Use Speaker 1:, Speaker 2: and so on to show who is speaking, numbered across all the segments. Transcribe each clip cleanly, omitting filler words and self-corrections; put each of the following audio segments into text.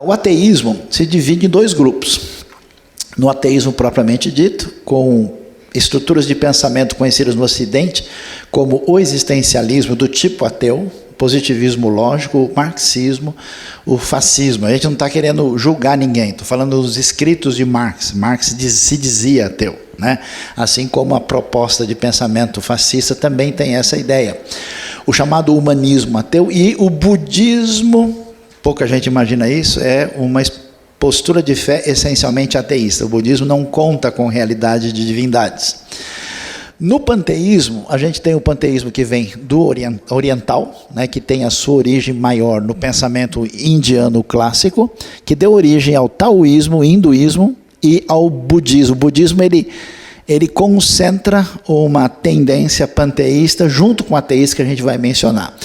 Speaker 1: O ateísmo se divide em dois grupos. No ateísmo propriamente dito, com estruturas de pensamento conhecidas no Ocidente, como o existencialismo do tipo ateu, positivismo lógico, o marxismo, o fascismo. A gente não está querendo julgar ninguém, estou falando dos escritos de Marx. Marx se dizia ateu, né? Assim como a proposta de pensamento fascista também tem essa ideia. O chamado humanismo ateu e o budismo, pouca gente imagina isso, é uma postura de fé essencialmente ateísta. O budismo não conta com realidade de divindades. No panteísmo, a gente tem o panteísmo que vem do oriental, né, que tem a sua origem maior no pensamento indiano clássico, que deu origem ao taoísmo, hinduísmo e ao budismo. O budismo ele concentra uma tendência panteísta junto com a ateísta que a gente vai mencionar.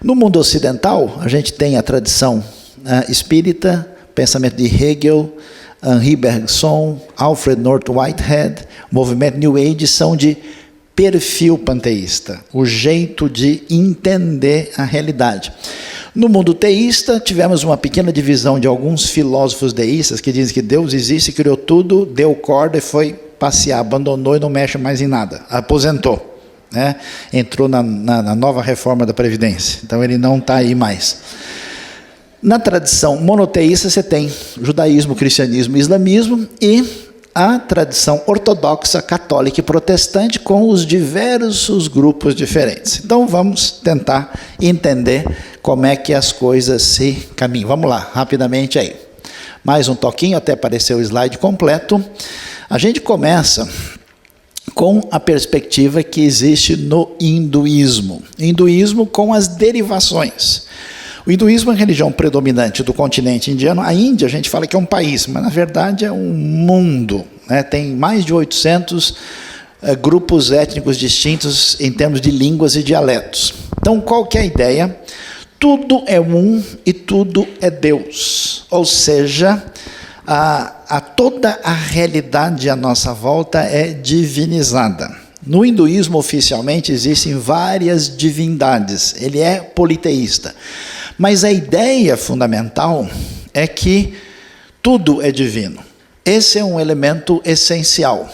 Speaker 1: No mundo ocidental, a gente tem a tradição espírita, pensamento de Hegel, Henri Bergson, Alfred North Whitehead, o movimento New Age são de perfil panteísta, o jeito de entender a realidade. No mundo teísta, tivemos uma pequena divisão de alguns filósofos deístas que dizem que Deus existe, criou tudo, deu corda e foi passear, abandonou e não mexe mais em nada, aposentou, né? Entrou na nova reforma da Previdência, então ele não está aí mais. Na tradição monoteísta você tem judaísmo, cristianismo, islamismo e a tradição ortodoxa, católica e protestante com os diversos grupos diferentes. Então vamos tentar entender como é que as coisas se caminham. Vamos lá, rapidamente aí. Mais um toquinho até aparecer o slide completo. A gente começa com a perspectiva que existe no hinduísmo. Hinduísmo com as derivações. O hinduísmo é a religião predominante do continente indiano. A Índia, a gente fala que é um país, mas na verdade é um mundo, né? Tem mais de 800 grupos étnicos distintos em termos de línguas e dialetos. Então, qual que é a ideia? Tudo é um e tudo é Deus. Ou seja, toda a realidade à nossa volta é divinizada. No hinduísmo, oficialmente, existem várias divindades. Ele é politeísta. Mas a ideia fundamental é que tudo é divino. Esse é um elemento essencial.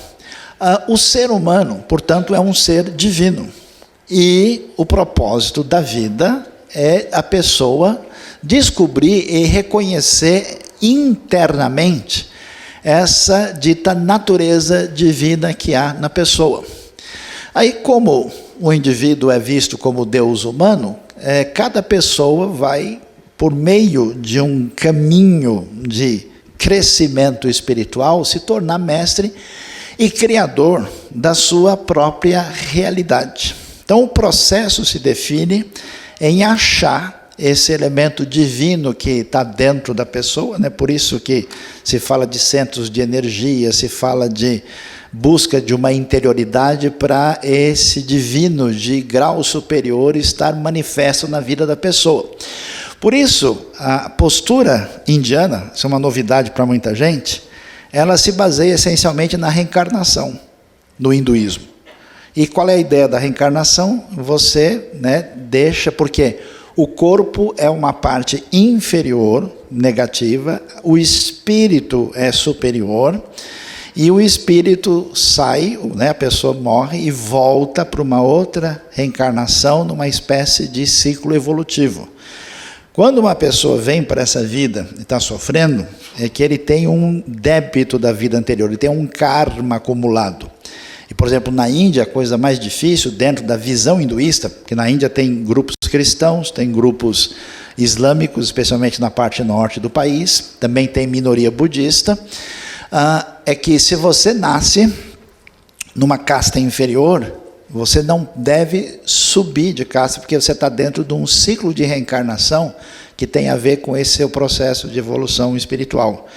Speaker 1: O ser humano, portanto, é um ser divino. E o propósito da vida é a pessoa descobrir e reconhecer internamente essa dita natureza divina que há na pessoa. Aí, como o indivíduo é visto como Deus humano, cada pessoa vai, por meio de um caminho de crescimento espiritual, se tornar mestre e criador da sua própria realidade. Então, o processo se define em achar esse elemento divino que está dentro da pessoa, né? Por isso que se fala de centros de energia, se fala de busca de uma interioridade para esse divino de grau superior estar manifesto na vida da pessoa. Por isso, a postura indiana, isso é uma novidade para muita gente, ela se baseia essencialmente na reencarnação, no hinduísmo. E qual é a ideia da reencarnação? Você, né, deixa, porque o corpo é uma parte inferior, negativa, o espírito é superior, e o espírito sai, né, a pessoa morre e volta para uma outra reencarnação, numa espécie de ciclo evolutivo. Quando uma pessoa vem para essa vida e está sofrendo, é que ele tem um débito da vida anterior, ele tem um karma acumulado. E, por exemplo, na Índia, a coisa mais difícil, dentro da visão hinduísta, porque na Índia tem grupos cristãos, tem grupos islâmicos, especialmente na parte norte do país, também tem minoria budista, é que se você nasce numa casta inferior, você não deve subir de casta, porque você está dentro de um ciclo de reencarnação que tem a ver com esse seu processo de evolução espiritual.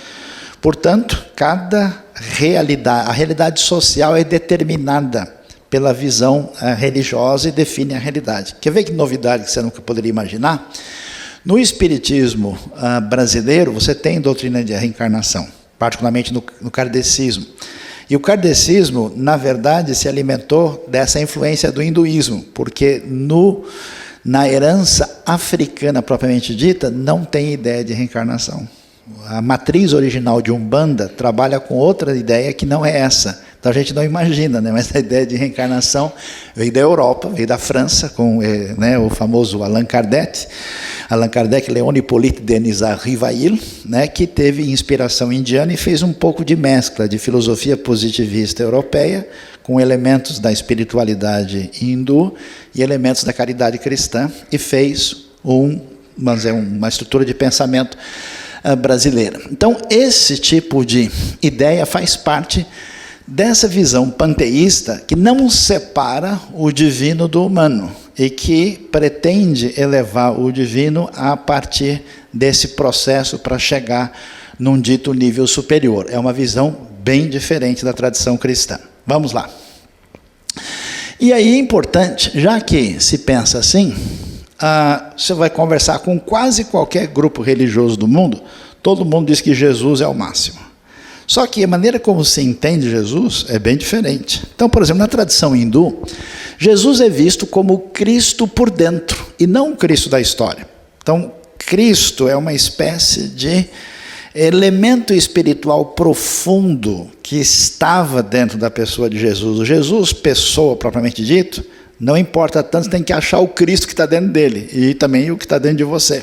Speaker 1: Portanto, cada realidade, a realidade social é determinada pela visão religiosa e define a realidade. Quer ver que novidade que você nunca poderia imaginar? No espiritismo brasileiro, você tem doutrina de reencarnação, particularmente no kardecismo. E o kardecismo, na verdade, se alimentou dessa influência do hinduísmo, porque na herança africana propriamente dita, não tem ideia de reencarnação. A matriz original de Umbanda trabalha com outra ideia que não é essa. Então a gente não imagina, né? Mas a ideia de reencarnação veio da Europa, veio da França, com o famoso Allan Kardec, Léon Hippolyte Denis Rivail, né? Que teve inspiração indiana e fez um pouco de mescla de filosofia positivista europeia com elementos da espiritualidade hindu e elementos da caridade cristã, e fez uma estrutura de pensamento brasileira. Então, esse tipo de ideia faz parte dessa visão panteísta que não separa o divino do humano e que pretende elevar o divino a partir desse processo para chegar num dito nível superior. É uma visão bem diferente da tradição cristã. Vamos lá. E aí é importante, já que se pensa assim, você vai conversar com quase qualquer grupo religioso do mundo, todo mundo diz que Jesus é o máximo. Só que a maneira como se entende Jesus é bem diferente. Então, por exemplo, na tradição hindu, Jesus é visto como Cristo por dentro e não o Cristo da história. Então, Cristo é uma espécie de elemento espiritual profundo que estava dentro da pessoa de Jesus. O Jesus, pessoa propriamente dito, não importa tanto, você tem que achar o Cristo que está dentro dele e também o que está dentro de você.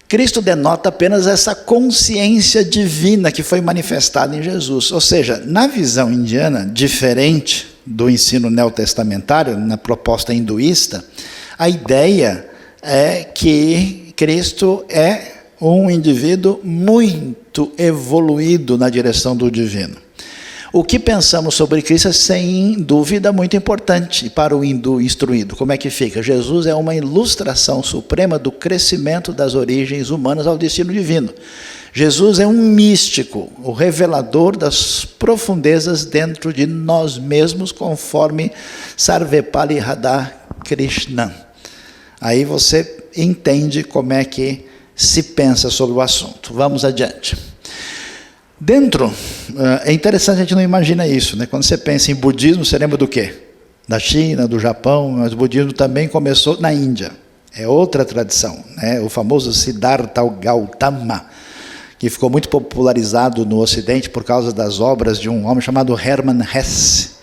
Speaker 1: Cristo denota apenas essa consciência divina que foi manifestada em Jesus. Ou seja, na visão indiana, diferente do ensino neotestamentário, na proposta hinduísta, a ideia é que Cristo é um indivíduo muito evoluído na direção do divino. O que pensamos sobre Cristo é, sem dúvida, muito importante para o hindu instruído. Como é que fica? Jesus é uma ilustração suprema do crescimento das origens humanas ao destino divino. Jesus é um místico, o revelador das profundezas dentro de nós mesmos, conforme Sarvepali Radhakrishnan. Aí você entende como é que se pensa sobre o assunto. Vamos adiante. É interessante, a gente não imagina isso, né? Quando você pensa em budismo, você lembra do quê? Da China, do Japão, mas o budismo também começou na Índia. É outra tradição, né? O famoso Siddhartha Gautama, que ficou muito popularizado no Ocidente por causa das obras de um homem chamado Hermann Hesse.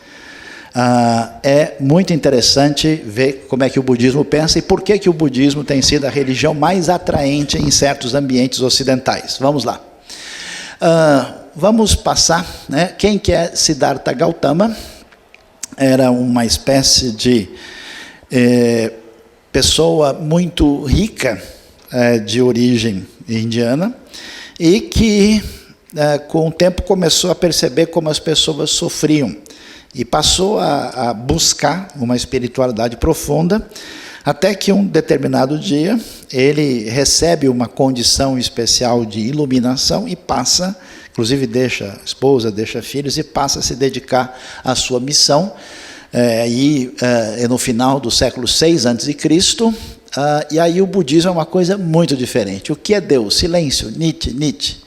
Speaker 1: É muito interessante ver como é que o budismo pensa e por que o budismo tem sido a religião mais atraente em certos ambientes ocidentais. Vamos lá. Vamos passar, né? Quem que é Siddhartha Gautama? Era uma espécie de pessoa muito rica, de origem indiana, e que com o tempo começou a perceber como as pessoas sofriam e passou a buscar uma espiritualidade profunda, até que um determinado dia ele recebe uma condição especial de iluminação e passa, inclusive deixa esposa, deixa filhos e passa a se dedicar à sua missão. No final do século VI a.C., e aí o budismo é uma coisa muito diferente. O que é Deus? Silêncio, Nietzsche.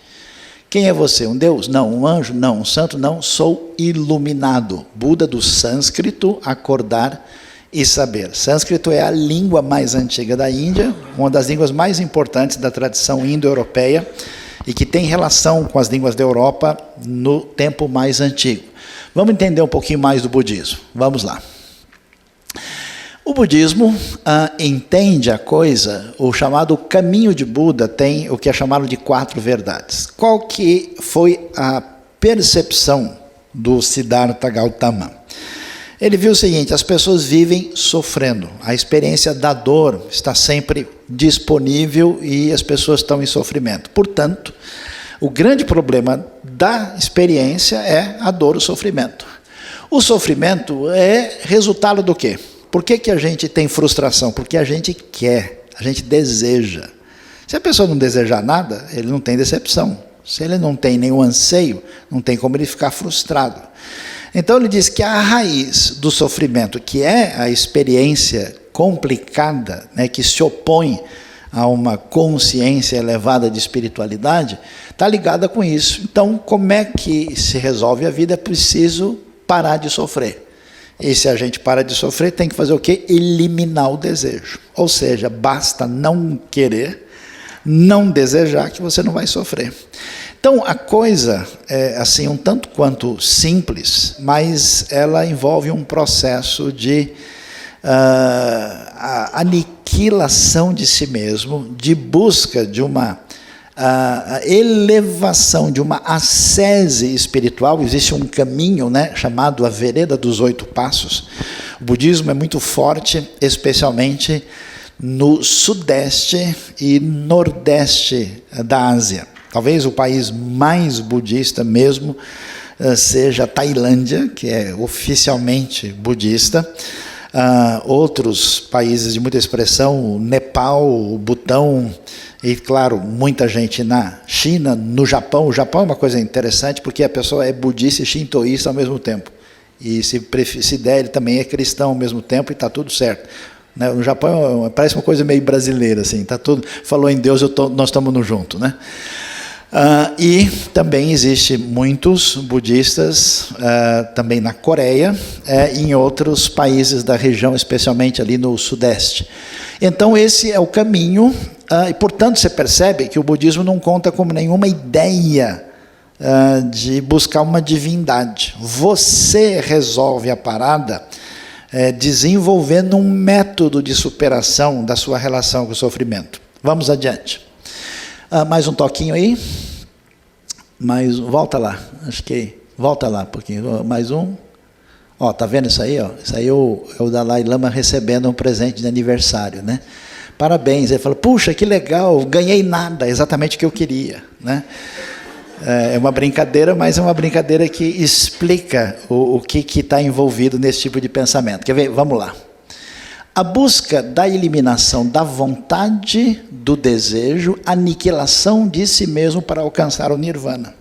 Speaker 1: Quem é você? Um Deus? Não. Um anjo? Não. Um santo? Não. Sou iluminado. Buda do sânscrito, acordar e saber. Sânscrito é a língua mais antiga da Índia, uma das línguas mais importantes da tradição indo-europeia e que tem relação com as línguas da Europa no tempo mais antigo. Vamos entender um pouquinho mais do budismo. Vamos lá. O budismo entende a coisa, o chamado caminho de Buda tem o que é chamado de 4 verdades. Qual que foi a percepção do Siddhartha Gautama? Ele viu o seguinte: as pessoas vivem sofrendo, a experiência da dor está sempre disponível e as pessoas estão em sofrimento. Portanto, o grande problema da experiência é a dor, o sofrimento. O sofrimento é resultado do quê? Por que a gente tem frustração? Porque a gente quer, a gente deseja. Se a pessoa não desejar nada, ele não tem decepção. Se ele não tem nenhum anseio, não tem como ele ficar frustrado. Então ele diz que a raiz do sofrimento, que é a experiência complicada, né, que se opõe a uma consciência elevada de espiritualidade, está ligada com isso. Então, como é que se resolve a vida? É preciso parar de sofrer. E se a gente para de sofrer, tem que fazer o quê? Eliminar o desejo. Ou seja, basta não querer, não desejar, que você não vai sofrer. Então, a coisa é assim, um tanto quanto simples, mas ela envolve um processo de aniquilação de si mesmo, de busca de uma elevação, de uma ascese espiritual. Existe um caminho, né, chamado a Vereda dos 8 Passos. O budismo é muito forte, especialmente no sudeste e nordeste da Ásia. Talvez o país mais budista mesmo seja a Tailândia, que é oficialmente budista. Outros países de muita expressão, o Nepal, o Butão e, claro, muita gente na China, no Japão. O Japão é uma coisa interessante porque a pessoa é budista e shintoísta ao mesmo tempo. E se der, ele também é cristão ao mesmo tempo e está tudo certo. No Japão parece uma coisa meio brasileira, assim, tá tudo, falou em Deus, nós estamos juntos, né? E também existe muitos budistas também na Coreia e em outros países da região, especialmente ali no sudeste. Então esse é o caminho, e portanto você percebe que o budismo não conta com nenhuma ideia de buscar uma divindade. Você resolve a parada desenvolvendo um método de superação da sua relação com o sofrimento. Vamos adiante. Mais um toquinho aí. Volta lá. Acho que volta lá um pouquinho. Mais um. Ó, tá vendo isso aí? Ó? Isso aí é o Dalai Lama recebendo um presente de aniversário, né? Parabéns. Ele fala: puxa, que legal, ganhei nada, exatamente o que eu queria, né? É uma brincadeira, mas é uma brincadeira que explica o que está envolvido nesse tipo de pensamento. Quer ver? Vamos lá. A busca da eliminação da vontade, do desejo, aniquilação de si mesmo para alcançar o nirvana.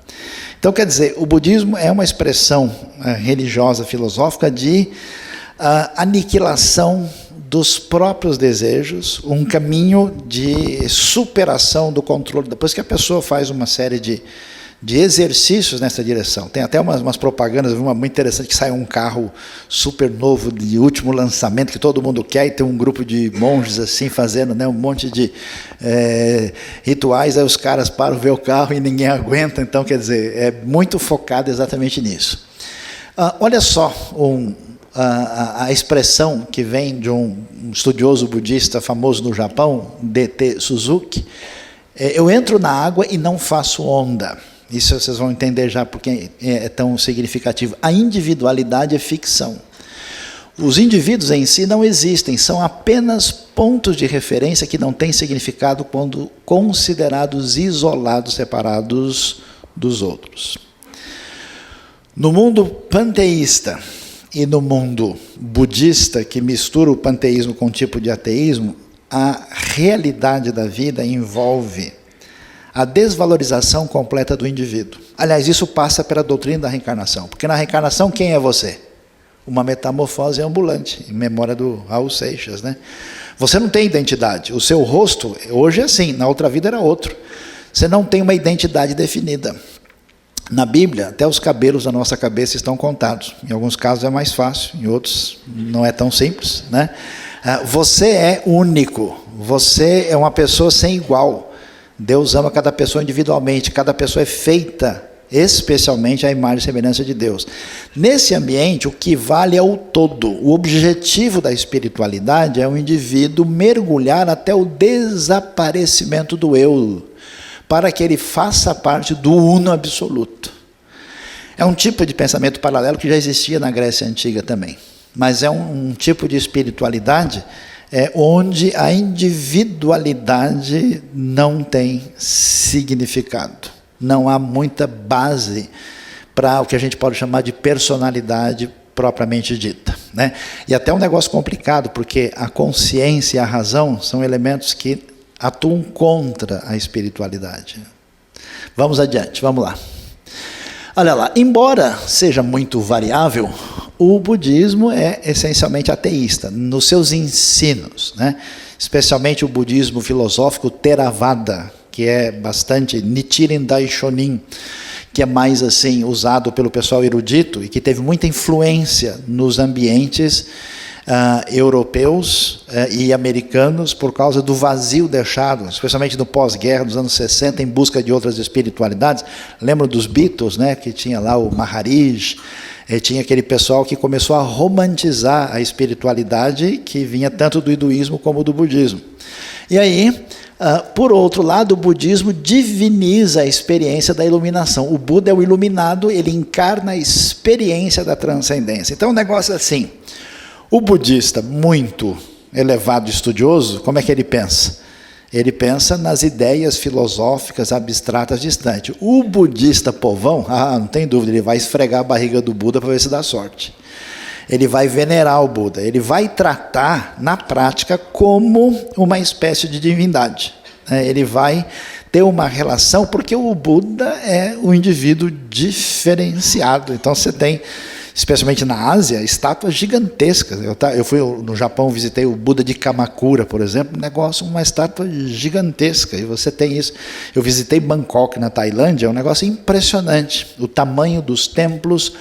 Speaker 1: Então, quer dizer, o budismo é uma expressão religiosa, filosófica de aniquilação dos próprios desejos, um caminho de superação do controle. Depois que a pessoa faz uma série de exercícios nessa direção. Tem até umas propagandas, eu vi uma muito interessante, que sai um carro super novo, de último lançamento, que todo mundo quer, e tem um grupo de monges assim, fazendo, né, um monte de rituais, aí os caras param, vê o carro e ninguém aguenta. Então, quer dizer, é muito focado exatamente nisso. Olha só a expressão que vem de um estudioso budista famoso no Japão, D.T. Suzuki: eu entro na água e não faço onda. Isso vocês vão entender já porque é tão significativo. A individualidade é ficção. Os indivíduos em si não existem, são apenas pontos de referência que não têm significado quando considerados isolados, separados dos outros. No mundo panteísta e no mundo budista, que mistura o panteísmo com um tipo de ateísmo, a realidade da vida envolve a desvalorização completa do indivíduo. Aliás, isso passa pela doutrina da reencarnação, porque na reencarnação quem é você? Uma metamorfose ambulante, em memória do Raul Seixas, né? Você não tem identidade, o seu rosto hoje é assim, na outra vida era outro. Você não tem uma identidade definida. Na Bíblia, até os cabelos da nossa cabeça estão contados. Em alguns casos é mais fácil, em outros não é tão simples, né? Você é único, você é uma pessoa sem igual. Deus ama cada pessoa individualmente, cada pessoa é feita especialmente à imagem e semelhança de Deus. Nesse ambiente, o que vale é o todo. O objetivo da espiritualidade é o indivíduo mergulhar até o desaparecimento do eu, para que ele faça parte do uno absoluto. É um tipo de pensamento paralelo que já existia na Grécia Antiga também, mas é um tipo de espiritualidade onde a individualidade não tem significado. Não há muita base para o que a gente pode chamar de personalidade propriamente dita, né? E até um negócio complicado, porque a consciência e a razão são elementos que atuam contra a espiritualidade. Vamos adiante, vamos lá. Olha lá, embora seja muito variável, o budismo é essencialmente ateísta nos seus ensinos, né? Especialmente o budismo filosófico Theravada, que é bastante Nichiren Daishonin, que é mais assim usado pelo pessoal erudito e que teve muita influência nos ambientes europeus e americanos por causa do vazio deixado, especialmente no pós-guerra, dos anos 60, em busca de outras espiritualidades. Lembra dos Beatles, né, que tinha lá o Maharaj, tinha aquele pessoal que começou a romantizar a espiritualidade que vinha tanto do hinduísmo como do budismo. E aí, por outro lado, o budismo diviniza a experiência da iluminação. O Buda é o iluminado, ele encarna a experiência da transcendência. Então o negócio é assim, o budista muito elevado estudioso, como é que ele pensa? Ele pensa nas ideias filosóficas abstratas distantes. O budista povão, não tem dúvida, ele vai esfregar a barriga do Buda para ver se dá sorte. Ele vai venerar o Buda, ele vai tratar na prática como uma espécie de divindade. Ele vai ter uma relação, porque o Buda é um indivíduo diferenciado. Então você tem, especialmente na Ásia, estátuas gigantescas. Eu fui no Japão, visitei o Buda de Kamakura, por exemplo, uma estátua gigantesca, e você tem isso. Eu visitei Bangkok, na Tailândia, é um negócio impressionante, o tamanho dos templos,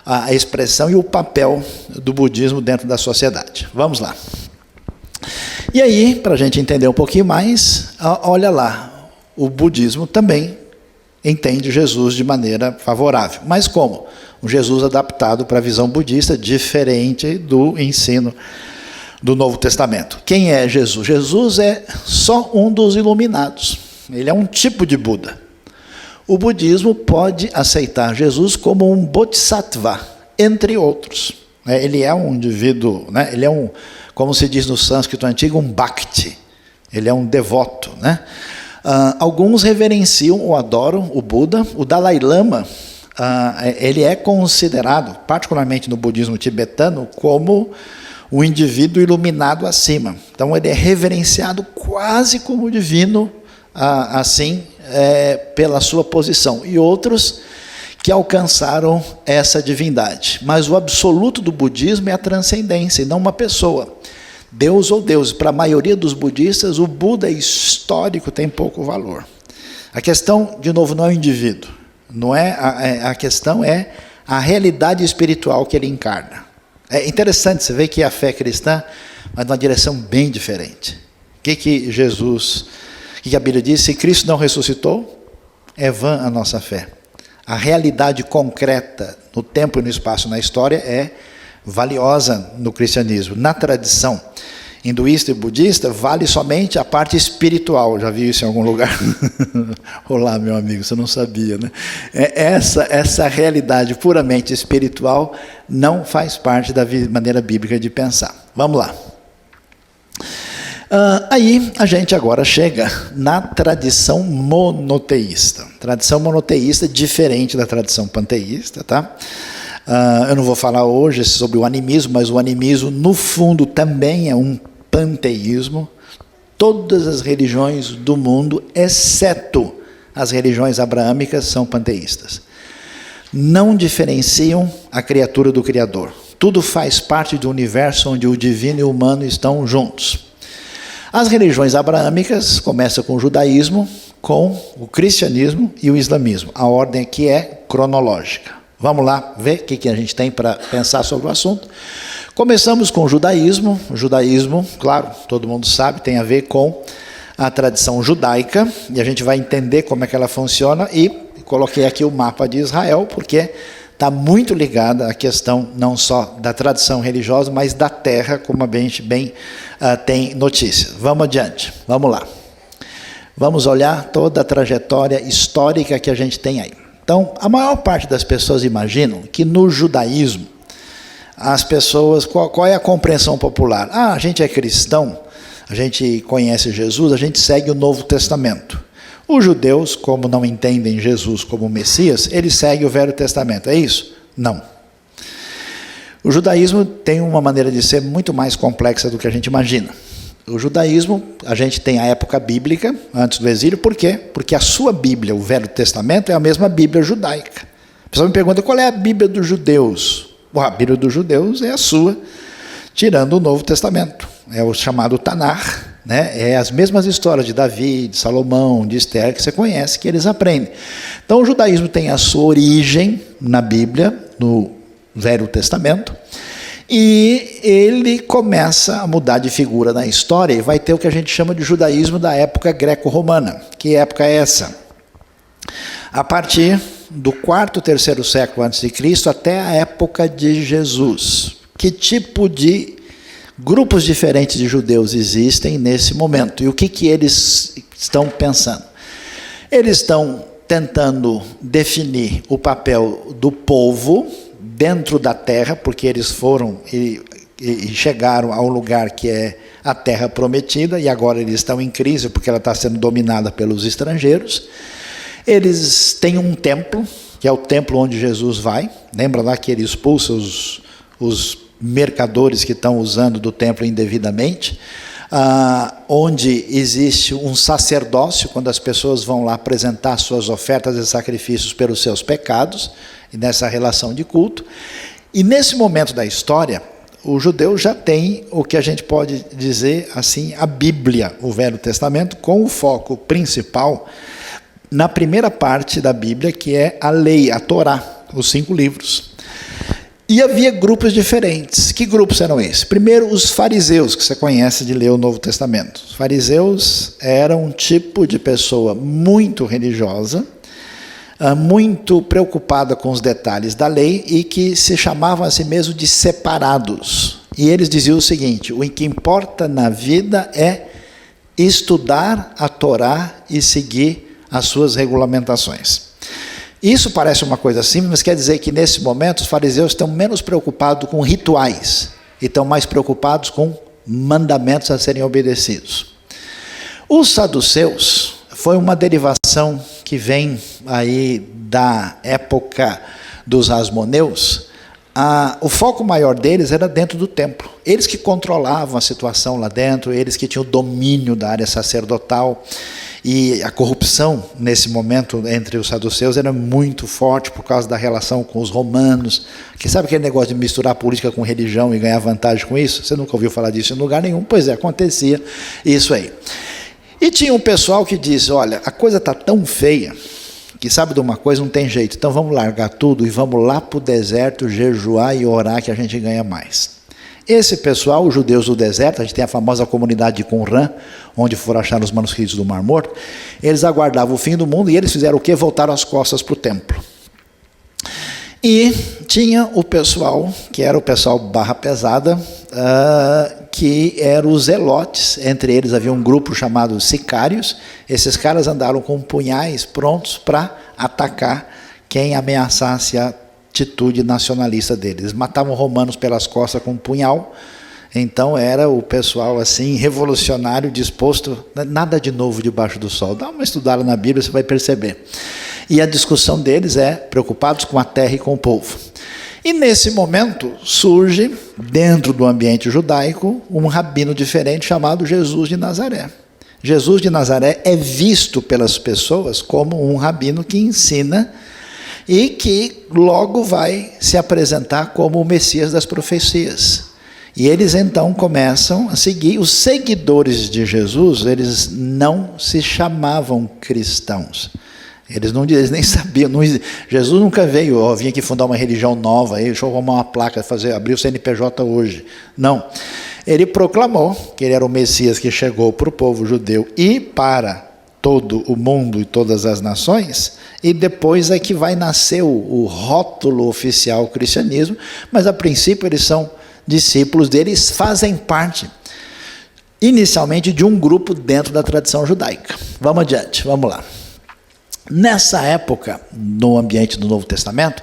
Speaker 1: a expressão e o papel do budismo dentro da sociedade. Vamos lá. E aí, para a gente entender um pouquinho mais, olha lá, o budismo também entende Jesus de maneira favorável. Mas como? Um Jesus adaptado para a visão budista, diferente do ensino do Novo Testamento. Quem é Jesus? Jesus é só um dos iluminados. Ele é um tipo de Buda. O budismo pode aceitar Jesus como um bodhisattva, entre outros. Ele é um indivíduo, né? Ele é como se diz no sânscrito antigo, um bhakti. Ele é um devoto, né? Alguns reverenciam ou adoram o Buda. O Dalai Lama, ele é considerado, particularmente no budismo tibetano, como um indivíduo iluminado acima. Então ele é reverenciado quase como divino, assim, pela sua posição. E outros que alcançaram essa divindade. Mas o absoluto do budismo é a transcendência, e não uma pessoa. Deus ou deuses. Para a maioria dos budistas, o Buda histórico tem pouco valor. A questão, de novo, não é o indivíduo. Não é, a questão é a realidade espiritual que ele encarna. É interessante, você vê que a fé cristã vai numa direção bem diferente. O que Jesus, o que a Bíblia diz? Se Cristo não ressuscitou, é vã a nossa fé. A realidade concreta no tempo e no espaço na história é valiosa no cristianismo. Na tradição hinduísta e budista, vale somente a parte espiritual. Já viu isso em algum lugar? Olá, meu amigo, você não sabia, né? Essa realidade puramente espiritual não faz parte da maneira bíblica de pensar. Vamos lá. Aí a gente agora chega na tradição monoteísta. Tradição monoteísta diferente da tradição panteísta, tá? Eu não vou falar hoje sobre o animismo, mas o animismo no fundo também é um panteísmo. Todas as religiões do mundo, exceto as religiões abraâmicas, são panteístas. Não diferenciam a criatura do Criador. Tudo faz parte do universo onde o divino e o humano estão juntos. As religiões abraâmicas começam com o judaísmo, com o cristianismo e o islamismo. A ordem aqui é cronológica. Vamos lá ver o que a gente tem para pensar sobre o assunto. Começamos com o judaísmo. O judaísmo, claro, todo mundo sabe, tem a ver com a tradição judaica. E a gente vai entender como é que ela funciona. E coloquei aqui o mapa de Israel, porque está muito ligada à questão não só da tradição religiosa, mas da terra, como a gente bem tem notícia. Vamos adiante, vamos lá. Vamos olhar toda a trajetória histórica que a gente tem aí. Então, a maior parte das pessoas imaginam que no judaísmo, as pessoas, qual é a compreensão popular? A gente é cristão, a gente conhece Jesus, a gente segue o Novo Testamento. Os judeus, como não entendem Jesus como Messias, eles seguem o Velho Testamento. É isso? Não. O judaísmo tem uma maneira de ser muito mais complexa do que a gente imagina. O judaísmo, a gente tem a época bíblica, antes do exílio, por quê? Porque a sua Bíblia, o Velho Testamento, é a mesma Bíblia judaica. A pessoa me pergunta, qual é a Bíblia dos judeus? A Bíblia dos judeus é a sua, tirando o Novo Testamento. É o chamado Tanar, né? É as mesmas histórias de Davi, de Salomão, de Esther, que você conhece, que eles aprendem. Então o judaísmo tem a sua origem na Bíblia, no Velho Testamento, E ele começa a mudar de figura na história e vai ter o que a gente chama de judaísmo da época greco-romana. Que época é essa? A partir do 4º, 3º século a.C. até a época de Jesus. Que tipo de grupos diferentes de judeus existem nesse momento? E o que eles estão pensando? Eles estão tentando definir o papel do povo dentro da terra, porque eles foram e chegaram ao lugar que é a terra prometida, e agora eles estão em crise porque ela está sendo dominada pelos estrangeiros. Eles têm um templo, que é o templo onde Jesus vai. Lembra lá que ele expulsa os mercadores que estão usando do templo indevidamente, onde existe um sacerdócio, quando as pessoas vão lá apresentar suas ofertas e sacrifícios pelos seus pecados, e nessa relação de culto. E nesse momento da história, o judeu já tem o que a gente pode dizer assim, a Bíblia, o Velho Testamento, com o foco principal na primeira parte da Bíblia, que é a lei, a Torá, os 5 livros. E havia grupos diferentes. Que grupos eram esses? Primeiro, os fariseus, que você conhece de ler o Novo Testamento. Os fariseus eram um tipo de pessoa muito religiosa, muito preocupada com os detalhes da lei e que se chamavam a si mesmo de separados. E eles diziam o seguinte: o que importa na vida é estudar a Torá e seguir as suas regulamentações. Isso parece uma coisa simples, mas quer dizer que nesse momento os fariseus estão menos preocupados com rituais e estão mais preocupados com mandamentos a serem obedecidos. Os saduceus foi uma derivação que vem aí da época dos asmoneus. O foco maior deles era dentro do templo. Eles que controlavam a situação lá dentro, eles que tinham o domínio da área sacerdotal. E a corrupção, nesse momento, entre os saduceus era muito forte por causa da relação com os romanos. Que sabe aquele negócio de misturar política com religião e ganhar vantagem com isso? Você nunca ouviu falar disso em lugar nenhum? Pois é, acontecia isso aí. E tinha um pessoal que disse: olha, a coisa está tão feia que sabe de uma coisa, não tem jeito, então vamos largar tudo e vamos lá para o deserto jejuar e orar que a gente ganha mais. Esse pessoal, os judeus do deserto, a gente tem a famosa comunidade de Qumran, onde foram achar os manuscritos do Mar Morto, eles aguardavam o fim do mundo e eles fizeram o quê? Voltaram as costas para o templo. E tinha o pessoal, que era o pessoal barra pesada, que eram os zelotes. Entre eles havia um grupo chamado sicários. Esses caras andaram com punhais prontos para atacar quem ameaçasse a atitude nacionalista deles. Eles matavam romanos pelas costas com um punhal. Então era o pessoal assim, revolucionário, disposto, nada de novo debaixo do sol. Dá uma estudada na Bíblia, você vai perceber. E a discussão deles é preocupados com a terra e com o povo. E nesse momento surge, dentro do ambiente judaico, um rabino diferente chamado Jesus de Nazaré. Jesus de Nazaré é visto pelas pessoas como um rabino que ensina e que logo vai se apresentar como o Messias das profecias. E eles então começam a seguir. Os seguidores de Jesus, eles não se chamavam cristãos. Eles nem sabiam. Jesus nunca veio, vinha aqui fundar uma religião nova, deixa eu arrumar uma placa, abrir o CNPJ hoje. Não. Ele proclamou que ele era o Messias que chegou para o povo judeu e para todo o mundo e todas as nações, e depois é que vai nascer o rótulo oficial cristianismo, mas a princípio eles são discípulos deles, fazem parte inicialmente de um grupo dentro da tradição judaica. Vamos adiante, vamos lá. Nessa época, no ambiente do Novo Testamento,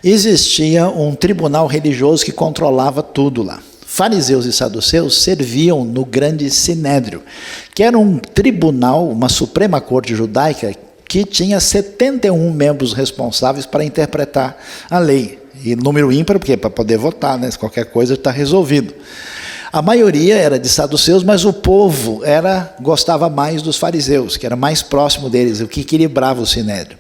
Speaker 1: existia um tribunal religioso que controlava tudo lá. Fariseus e saduceus serviam no grande sinédrio, que era um tribunal, uma suprema corte judaica, que tinha 71 membros responsáveis para interpretar a lei. E número ímpar, porque para poder votar, né? Qualquer coisa está resolvido. A maioria era de saduceus, mas o povo gostava mais dos fariseus, que era mais próximo deles, o que equilibrava o sinédrio.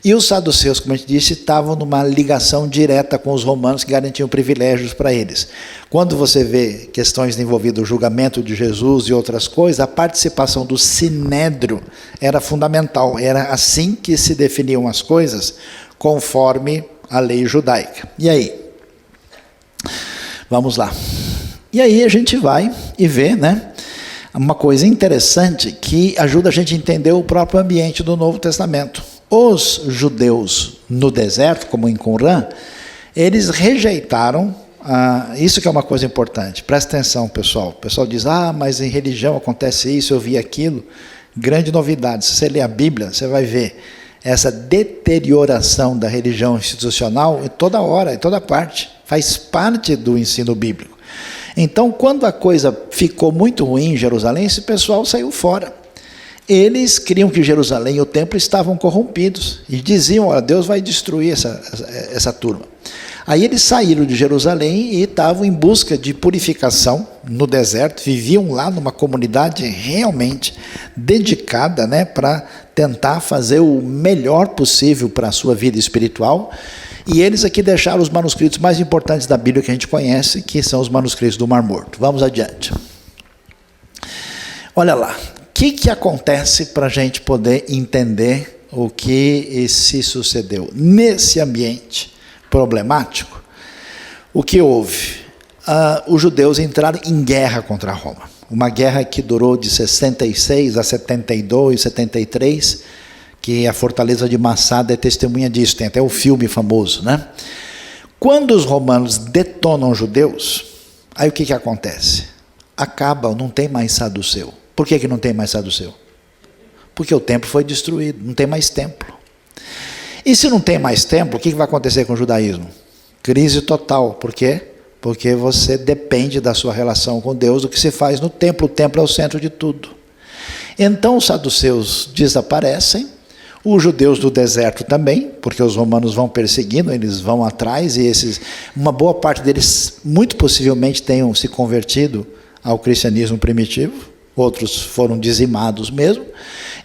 Speaker 1: E os saduceus, como a gente disse, estavam numa ligação direta com os romanos que garantiam privilégios para eles. Quando você vê questões envolvidas o julgamento de Jesus e outras coisas, a participação do sinédrio era fundamental. Era assim que se definiam as coisas, conforme a lei judaica. E aí? Vamos lá. E aí a gente vai e vê, né, uma coisa interessante que ajuda a gente a entender o próprio ambiente do Novo Testamento. Os judeus no deserto, como em Qumran, eles rejeitaram, isso que é uma coisa importante, presta atenção, pessoal. O pessoal diz, mas em religião acontece isso, eu vi aquilo. Grande novidade, se você ler a Bíblia, você vai ver essa deterioração da religião institucional em toda hora, em toda parte, faz parte do ensino bíblico. Então, quando a coisa ficou muito ruim em Jerusalém, esse pessoal saiu fora. Eles criam que Jerusalém e o templo estavam corrompidos e diziam, olha, Deus vai destruir essa turma. Aí eles saíram de Jerusalém e estavam em busca de purificação no deserto, viviam lá numa comunidade realmente dedicada, né, para tentar fazer o melhor possível para a sua vida espiritual. E eles aqui deixaram os manuscritos mais importantes da Bíblia que a gente conhece, que são os manuscritos do Mar Morto. Vamos adiante. Olha lá, o que acontece para a gente poder entender o que se sucedeu nesse ambiente problemático? O que houve? Os judeus entraram em guerra contra Roma. Uma guerra que durou de 66 a 72, 73, que a fortaleza de Massada é testemunha disso, tem até o filme famoso, né? Quando os romanos detonam os judeus, aí o que acontece? Acaba, não tem mais saduceu. Por que não tem mais saduceu? Porque o templo foi destruído, não tem mais templo. E se não tem mais templo, o que vai acontecer com o judaísmo? Crise total. Por quê? Porque você depende da sua relação com Deus, do que se faz no templo. O templo é o centro de tudo. Então os saduceus desaparecem, os judeus do deserto também, porque os romanos vão perseguindo, eles vão atrás, e uma boa parte deles muito possivelmente tenham se convertido ao cristianismo primitivo, outros foram dizimados mesmo,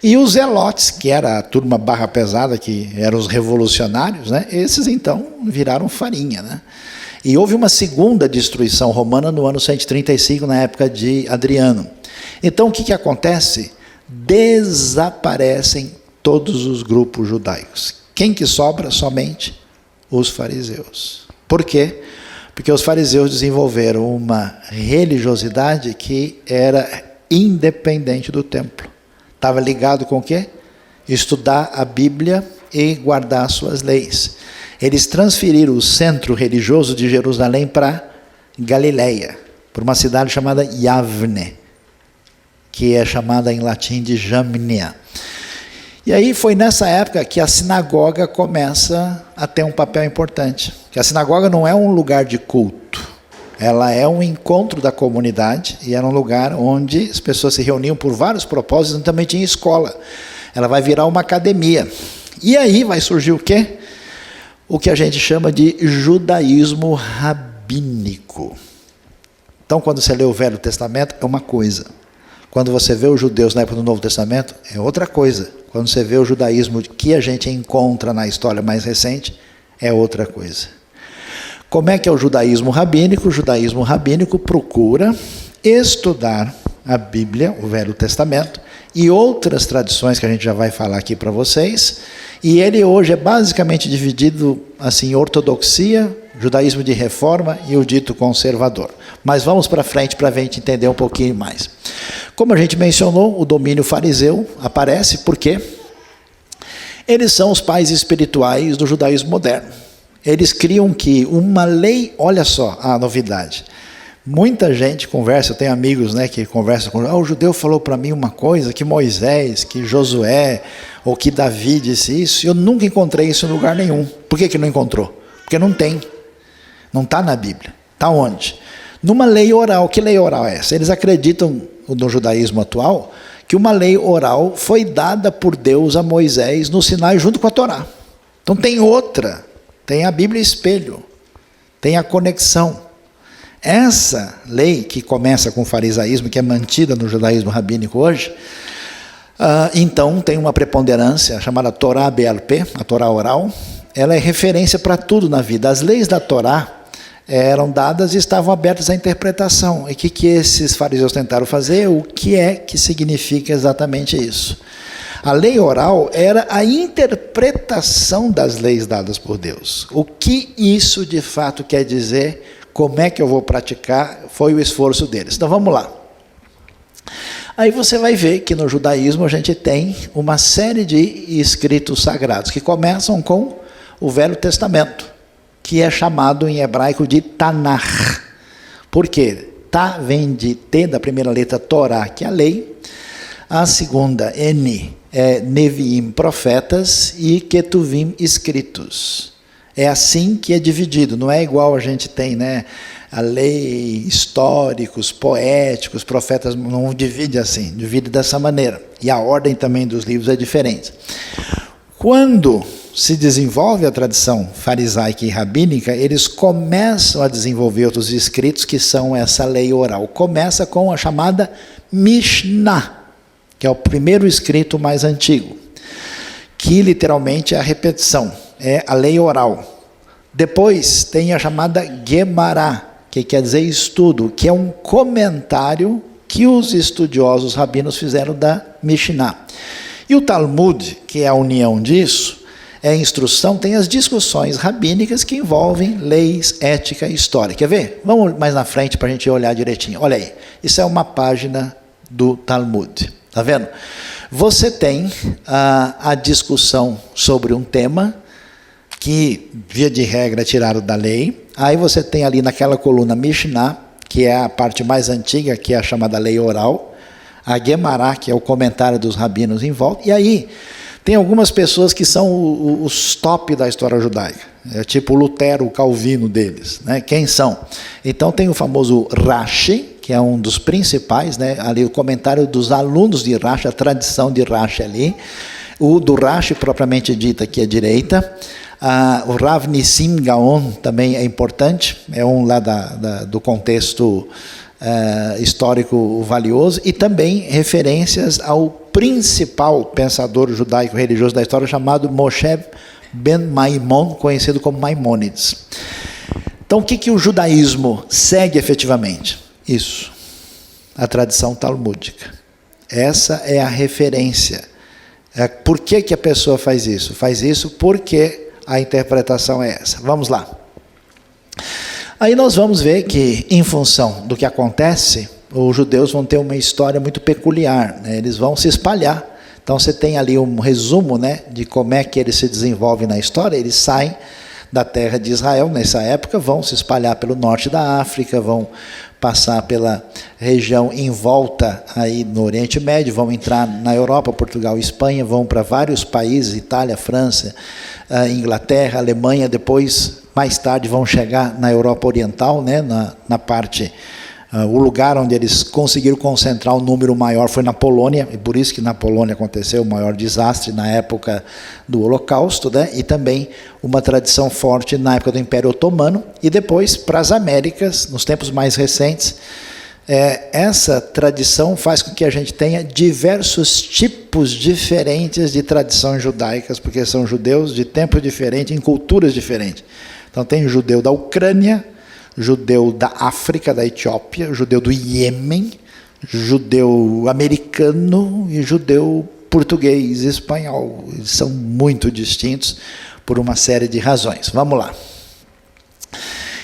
Speaker 1: e os zelotes, que era a turma barra pesada, que eram os revolucionários, né, esses então viraram farinha, né? E houve uma segunda destruição romana no ano 135, na época de Adriano. Então o que acontece? Desaparecem todos os grupos judaicos. Quem que sobra? Somente os fariseus. Por quê? Porque os fariseus desenvolveram uma religiosidade que era independente do templo. Estava ligado com o quê? Estudar a Bíblia e guardar suas leis. Eles transferiram o centro religioso de Jerusalém para Galileia, para uma cidade chamada Yavne, que é chamada em latim de Jamnia. E aí foi nessa época que a sinagoga começa a ter um papel importante. Que a sinagoga não é um lugar de culto, ela é um encontro da comunidade, e era um lugar onde as pessoas se reuniam por vários propósitos, e também tinha escola. Ela vai virar uma academia. E aí vai surgir o quê? O que a gente chama de judaísmo rabínico. Então, quando você lê o Velho Testamento, é uma coisa. Quando você vê os judeus na época do Novo Testamento, é outra coisa. Quando você vê o judaísmo que a gente encontra na história mais recente, é outra coisa. Como é que é o judaísmo rabínico? O judaísmo rabínico procura estudar a Bíblia, o Velho Testamento, e outras tradições que a gente já vai falar aqui para vocês. E ele hoje é basicamente dividido assim, em ortodoxia, judaísmo de reforma e o dito conservador. Mas vamos para frente para a gente entender um pouquinho mais. Como a gente mencionou, o domínio fariseu aparece porque eles são os pais espirituais do judaísmo moderno. Eles criam que uma lei, olha só a novidade. Muita gente conversa, eu tenho amigos, né, que conversam com o judeu falou para mim uma coisa, que Moisés, que Josué, ou que Davi disse isso, e eu nunca encontrei isso em lugar nenhum. Por que não encontrou? Porque não tem, não está na Bíblia. Está onde? Numa lei oral. Que lei oral é essa? Eles acreditam, no judaísmo atual, que uma lei oral foi dada por Deus a Moisés no Sinai junto com a Torá. Então tem outra, tem a Bíblia espelho, tem a conexão. Essa lei que começa com o farisaísmo, que é mantida no judaísmo rabínico hoje, então tem uma preponderância chamada Torá BLP, a Torá oral. Ela é referência para tudo na vida. As leis da Torá eram dadas e estavam abertas à interpretação. E o que esses fariseus tentaram fazer? O que é que significa exatamente isso? A lei oral era a interpretação das leis dadas por Deus. O que isso de fato quer dizer como é que eu vou praticar, foi o esforço deles. Então vamos lá. Aí você vai ver que no judaísmo a gente tem uma série de escritos sagrados que começam com o Velho Testamento, que é chamado em hebraico de Tanakh. Por quê? Tá vem de T, da primeira letra Torá, que é a lei. A segunda, N, é Neviim, profetas, e Ketuvim, escritos. É assim que é dividido, não é igual a gente tem, né? A lei, históricos, poéticos, profetas, não divide assim, divide dessa maneira. E a ordem também dos livros é diferente. Quando se desenvolve a tradição farisaica e rabínica, eles começam a desenvolver outros escritos que são essa lei oral. Começa com a chamada Mishnah, que é o primeiro escrito mais antigo, que literalmente é a repetição, é a lei oral. Depois tem a chamada Gemara, que quer dizer estudo, que é um comentário que os estudiosos rabinos fizeram da Mishnah. E o Talmud, que é a união disso, é a instrução, tem as discussões rabínicas que envolvem leis, ética e história. Quer ver? Vamos mais na frente para a gente olhar direitinho. Olha aí, isso é uma página do Talmud. Está vendo? Você tem a discussão sobre um tema que, via de regra, é tirado da lei. Aí você tem ali naquela coluna Mishnah, que é a parte mais antiga, que é a chamada lei oral. A Gemara, que é o comentário dos rabinos em volta. E aí tem algumas pessoas que são os top da história judaica. É tipo o Lutero, o Calvino deles. Né? Quem são? Então tem o famoso Rashi, que é um dos principais, né? Ali o comentário dos alunos de Rashi, a tradição de Rashi ali. O do Rashi, propriamente dito, aqui à direita. O Rav Nissim Gaon também é importante, é um lá do contexto histórico valioso, e também referências ao principal pensador judaico religioso da história, chamado Moshe ben Maimon, conhecido como Maimônides. Então, o que o judaísmo segue efetivamente? Isso, a tradição talmúdica. Essa é a referência. Por que a pessoa faz isso? Faz isso porque a interpretação é essa. Vamos lá. Aí nós vamos ver que, em função do que acontece, os judeus vão ter uma história muito peculiar, né? Eles vão se espalhar. Então você tem ali um resumo, né, de como é que eles se desenvolvem na história. Eles saem da terra de Israel nessa época, vão se espalhar pelo norte da África, vão passar pela região em volta aí no Oriente Médio, vão entrar na Europa, Portugal e Espanha, vão para vários países, Itália, França, Inglaterra, Alemanha, depois, mais tarde, vão chegar na Europa Oriental, né, na parte, o lugar onde eles conseguiram concentrar um número maior foi na Polônia, e por isso que na Polônia aconteceu o maior desastre na época do Holocausto, né, e também uma tradição forte na época do Império Otomano, e depois para as Américas, nos tempos mais recentes. Essa tradição faz com que a gente tenha diversos tipos diferentes de tradições judaicas, porque são judeus de tempos diferentes, em culturas diferentes. Então tem judeu da Ucrânia, judeu da África, da Etiópia, judeu do Iêmen, judeu americano e judeu português, espanhol. Eles são muito distintos por uma série de razões. Vamos lá.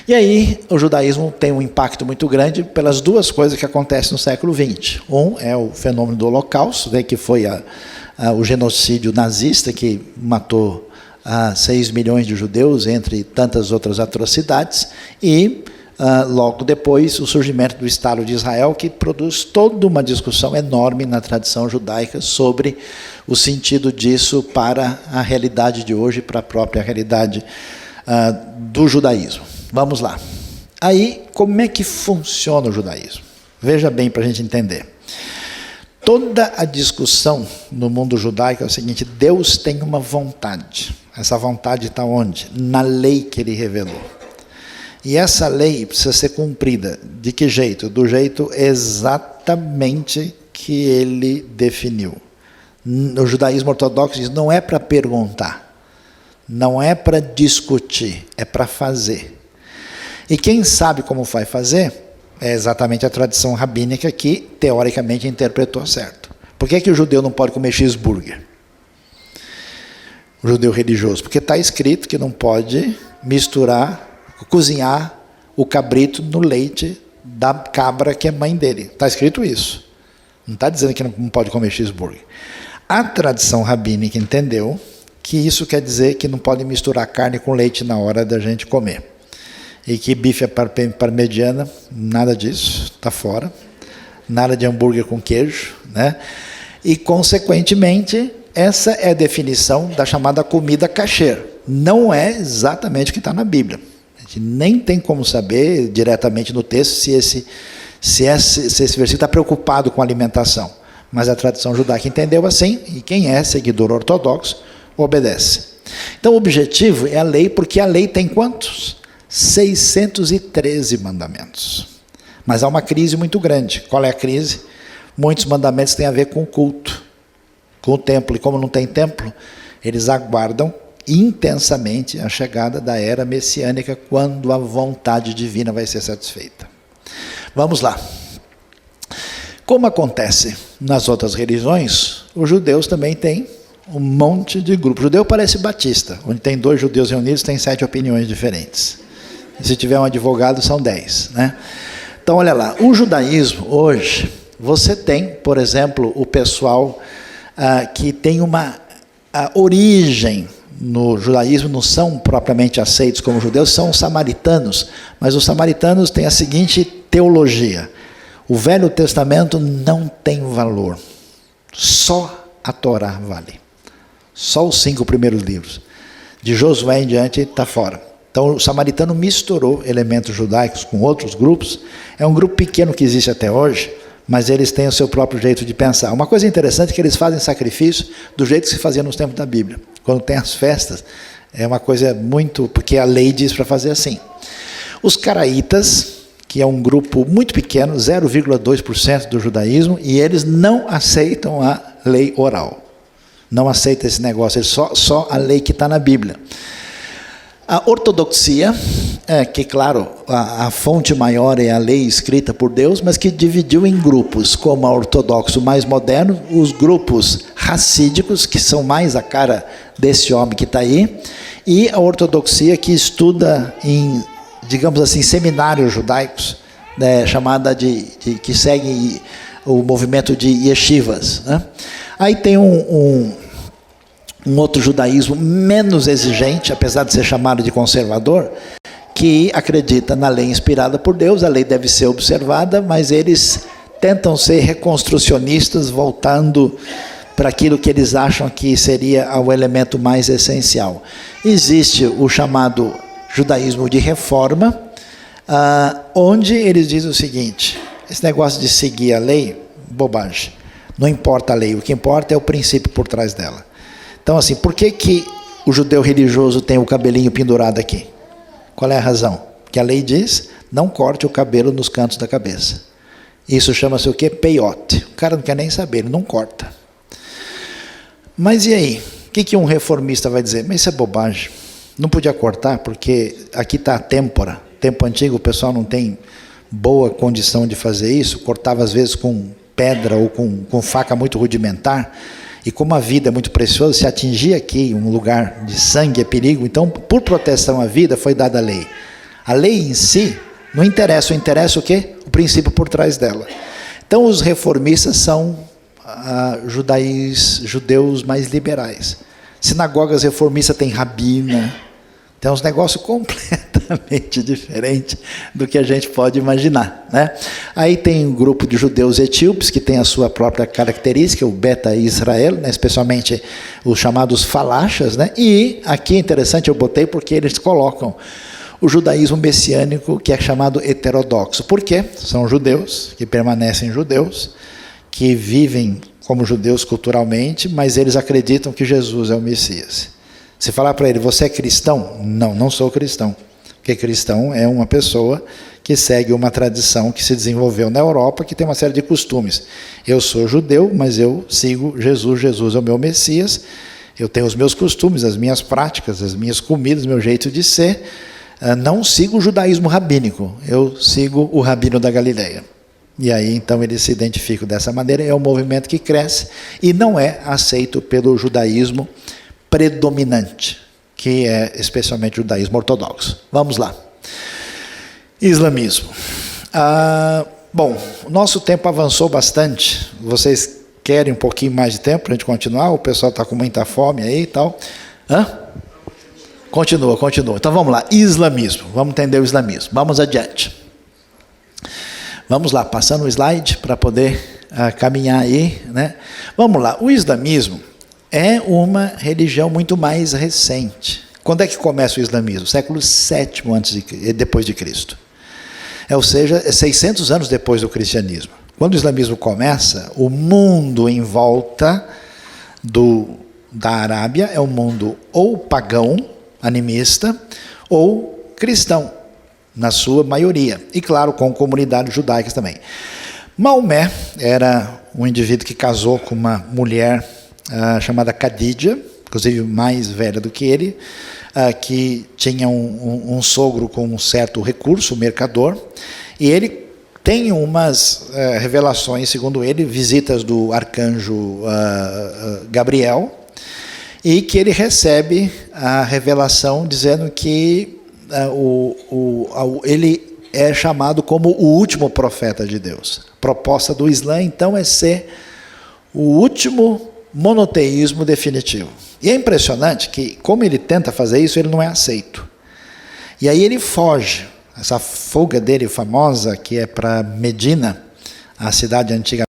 Speaker 1: E aí o judaísmo tem um impacto muito grande pelas duas coisas que acontecem no século XX. Um é o fenômeno do Holocausto, né, que foi o genocídio nazista, que matou 6 milhões de judeus, entre tantas outras atrocidades, e logo depois o surgimento do Estado de Israel, que produz toda uma discussão enorme na tradição judaica sobre o sentido disso para a realidade de hoje, para a própria realidade do judaísmo. Vamos lá. Aí, como é que funciona o judaísmo? Veja bem para a gente entender. Toda a discussão no mundo judaico é o seguinte: Deus tem uma vontade. Essa vontade está onde? Na lei que Ele revelou. E essa lei precisa ser cumprida. De que jeito? Do jeito exatamente que Ele definiu. O judaísmo ortodoxo diz: não é para perguntar, não é para discutir, é para fazer. E quem sabe como vai fazer é exatamente a tradição rabínica que, teoricamente, interpretou certo. Por que o judeu não pode comer cheeseburger? O judeu religioso. Porque está escrito que não pode misturar, cozinhar o cabrito no leite da cabra que é mãe dele. Está escrito isso. Não está dizendo que não pode comer cheeseburger. A tradição rabínica entendeu que isso quer dizer que não pode misturar carne com leite na hora da gente comer. E que bife é parmegiana, nada disso, está fora. Nada de hambúrguer com queijo, né? E, consequentemente, essa é a definição da chamada comida kasher. Não é exatamente o que está na Bíblia. A gente nem tem como saber diretamente no texto se esse versículo está preocupado com a alimentação. Mas a tradição judaica entendeu assim, e quem é seguidor ortodoxo obedece. Então o objetivo é a lei, porque a lei tem quantos? 613 mandamentos. Mas há uma crise muito grande. Qual é a crise? Muitos mandamentos têm a ver com o culto, com o templo. E como não tem templo, eles aguardam intensamente a chegada da era messiânica, quando a vontade divina vai ser satisfeita. Vamos lá. Como acontece nas outras religiões, os judeus também têm um monte de grupos. O judeu parece batista, onde tem 2 judeus reunidos, tem 7 opiniões diferentes. E se tiver um advogado, são 10, né? Então, olha lá, o judaísmo hoje, você tem, por exemplo, o pessoal que tem uma origem no judaísmo, não são propriamente aceitos como judeus, são os samaritanos, mas os samaritanos têm a seguinte teologia: o Velho Testamento não tem valor, só a Torá vale, só os 5 primeiros livros, de Josué em diante está fora. Então o samaritano misturou elementos judaicos com outros grupos, é um grupo pequeno que existe até hoje, mas eles têm o seu próprio jeito de pensar. Uma coisa interessante é que eles fazem sacrifício do jeito que se fazia nos tempos da Bíblia. Quando tem as festas, é uma coisa muito... porque a lei diz para fazer assim. Os caraítas, que é um grupo muito pequeno, 0,2% do judaísmo, e eles não aceitam a lei oral. Não aceitam esse negócio, eles só a lei que está na Bíblia. A ortodoxia, que claro, a fonte maior é a lei escrita por Deus, mas que dividiu em grupos, como a ortodoxo mais moderno, os grupos racídicos, que são mais a cara desse homem que está aí, e a ortodoxia que estuda em, digamos assim, seminários judaicos, né, chamada que segue o movimento de yeshivas, né? Aí tem um outro judaísmo menos exigente, apesar de ser chamado de conservador, que acredita na lei inspirada por Deus, a lei deve ser observada, mas eles tentam ser reconstrucionistas, voltando para aquilo que eles acham que seria o elemento mais essencial. Existe o chamado judaísmo de reforma, onde eles dizem o seguinte: esse negócio de seguir a lei, bobagem, não importa a lei, o que importa é o princípio por trás dela. Então, assim, por que o judeu religioso tem o cabelinho pendurado aqui? Qual é a razão? Que a lei diz, não corte o cabelo nos cantos da cabeça. Isso chama-se o quê? Peiote. O cara não quer nem saber, ele não corta. Mas e aí? O que um reformista vai dizer? Mas isso é bobagem. Não podia cortar, porque aqui está a têmpora. Tempo antigo o pessoal não tem boa condição de fazer isso, cortava às vezes com pedra ou com faca muito rudimentar. E como a vida é muito preciosa, se atingir aqui um lugar de sangue é perigo, então, por proteção à vida, foi dada a lei. A lei em si não interessa, interessa o quê? O princípio por trás dela. Então, os reformistas são judeus mais liberais. Sinagogas reformistas têm rabina, tem uns negócios completamente diferentes do que a gente pode imaginar, né? Aí tem um grupo de judeus etíopes que tem a sua própria característica, o Beta Israel, né? Especialmente os chamados falachas, né? E aqui é interessante, eu botei porque eles colocam o judaísmo messiânico, que é chamado heterodoxo. Por quê? São judeus que permanecem judeus, que vivem como judeus culturalmente, mas eles acreditam que Jesus é o Messias. Se falar para ele, você é cristão? Não, não sou cristão. Porque cristão é uma pessoa que segue uma tradição que se desenvolveu na Europa, que tem uma série de costumes. Eu sou judeu, mas eu sigo Jesus, Jesus é o meu Messias, eu tenho os meus costumes, as minhas práticas, as minhas comidas, meu jeito de ser. Não sigo o judaísmo rabínico, eu sigo o rabino da Galileia. E aí, então, eles se identificam dessa maneira, é um movimento que cresce e não é aceito pelo judaísmo predominante, que é especialmente o judaísmo ortodoxo. Vamos lá. Islamismo. Bom, o nosso tempo avançou bastante. Vocês querem um pouquinho mais de tempo para a gente continuar? O pessoal está com muita fome aí e tal. Continua. Então vamos lá, islamismo. Vamos entender o islamismo. Vamos adiante. Vamos lá, passando o slide para poder caminhar aí, né? Vamos lá, o islamismo é uma religião muito mais recente. Quando é que começa o islamismo? Século VII depois de Cristo. Ou seja, 600 anos depois do cristianismo. Quando o islamismo começa, o mundo em volta da Arábia é um mundo ou pagão, animista, ou cristão, na sua maioria. E claro, com comunidades judaicas também. Maomé era um indivíduo que casou com uma mulher chamada Khadija, inclusive mais velha do que ele, que tinha um sogro com um certo recurso, um mercador, e ele tem umas revelações, segundo ele, visitas do arcanjo Gabriel, e que ele recebe a revelação dizendo que ele é chamado como o último profeta de Deus. A proposta do Islã, então, é ser o último monoteísmo definitivo. E é impressionante que, como ele tenta fazer isso, ele não é aceito. E aí ele foge. Essa fuga dele famosa, que é para Medina, a cidade antiga.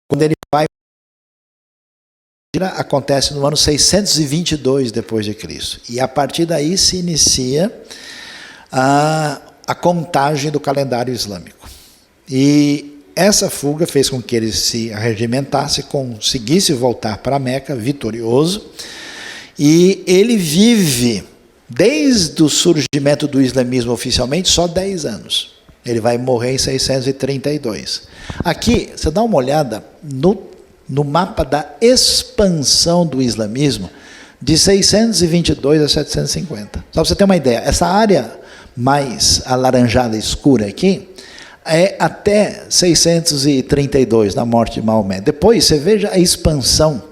Speaker 1: Quando ele vai, acontece no ano 622 depois de Cristo. E a partir daí se inicia a contagem do calendário islâmico. E essa fuga fez com que ele se arregimentasse, conseguisse voltar para Meca vitorioso, e ele vive, desde o surgimento do islamismo oficialmente, só 10 anos. Ele vai morrer em 632. Aqui, você dá uma olhada no mapa da expansão do islamismo, de 622 a 750. Só para você ter uma ideia, essa área mais alaranjada escura aqui, é até 632, na morte de Maomé. Depois, você veja a expansão.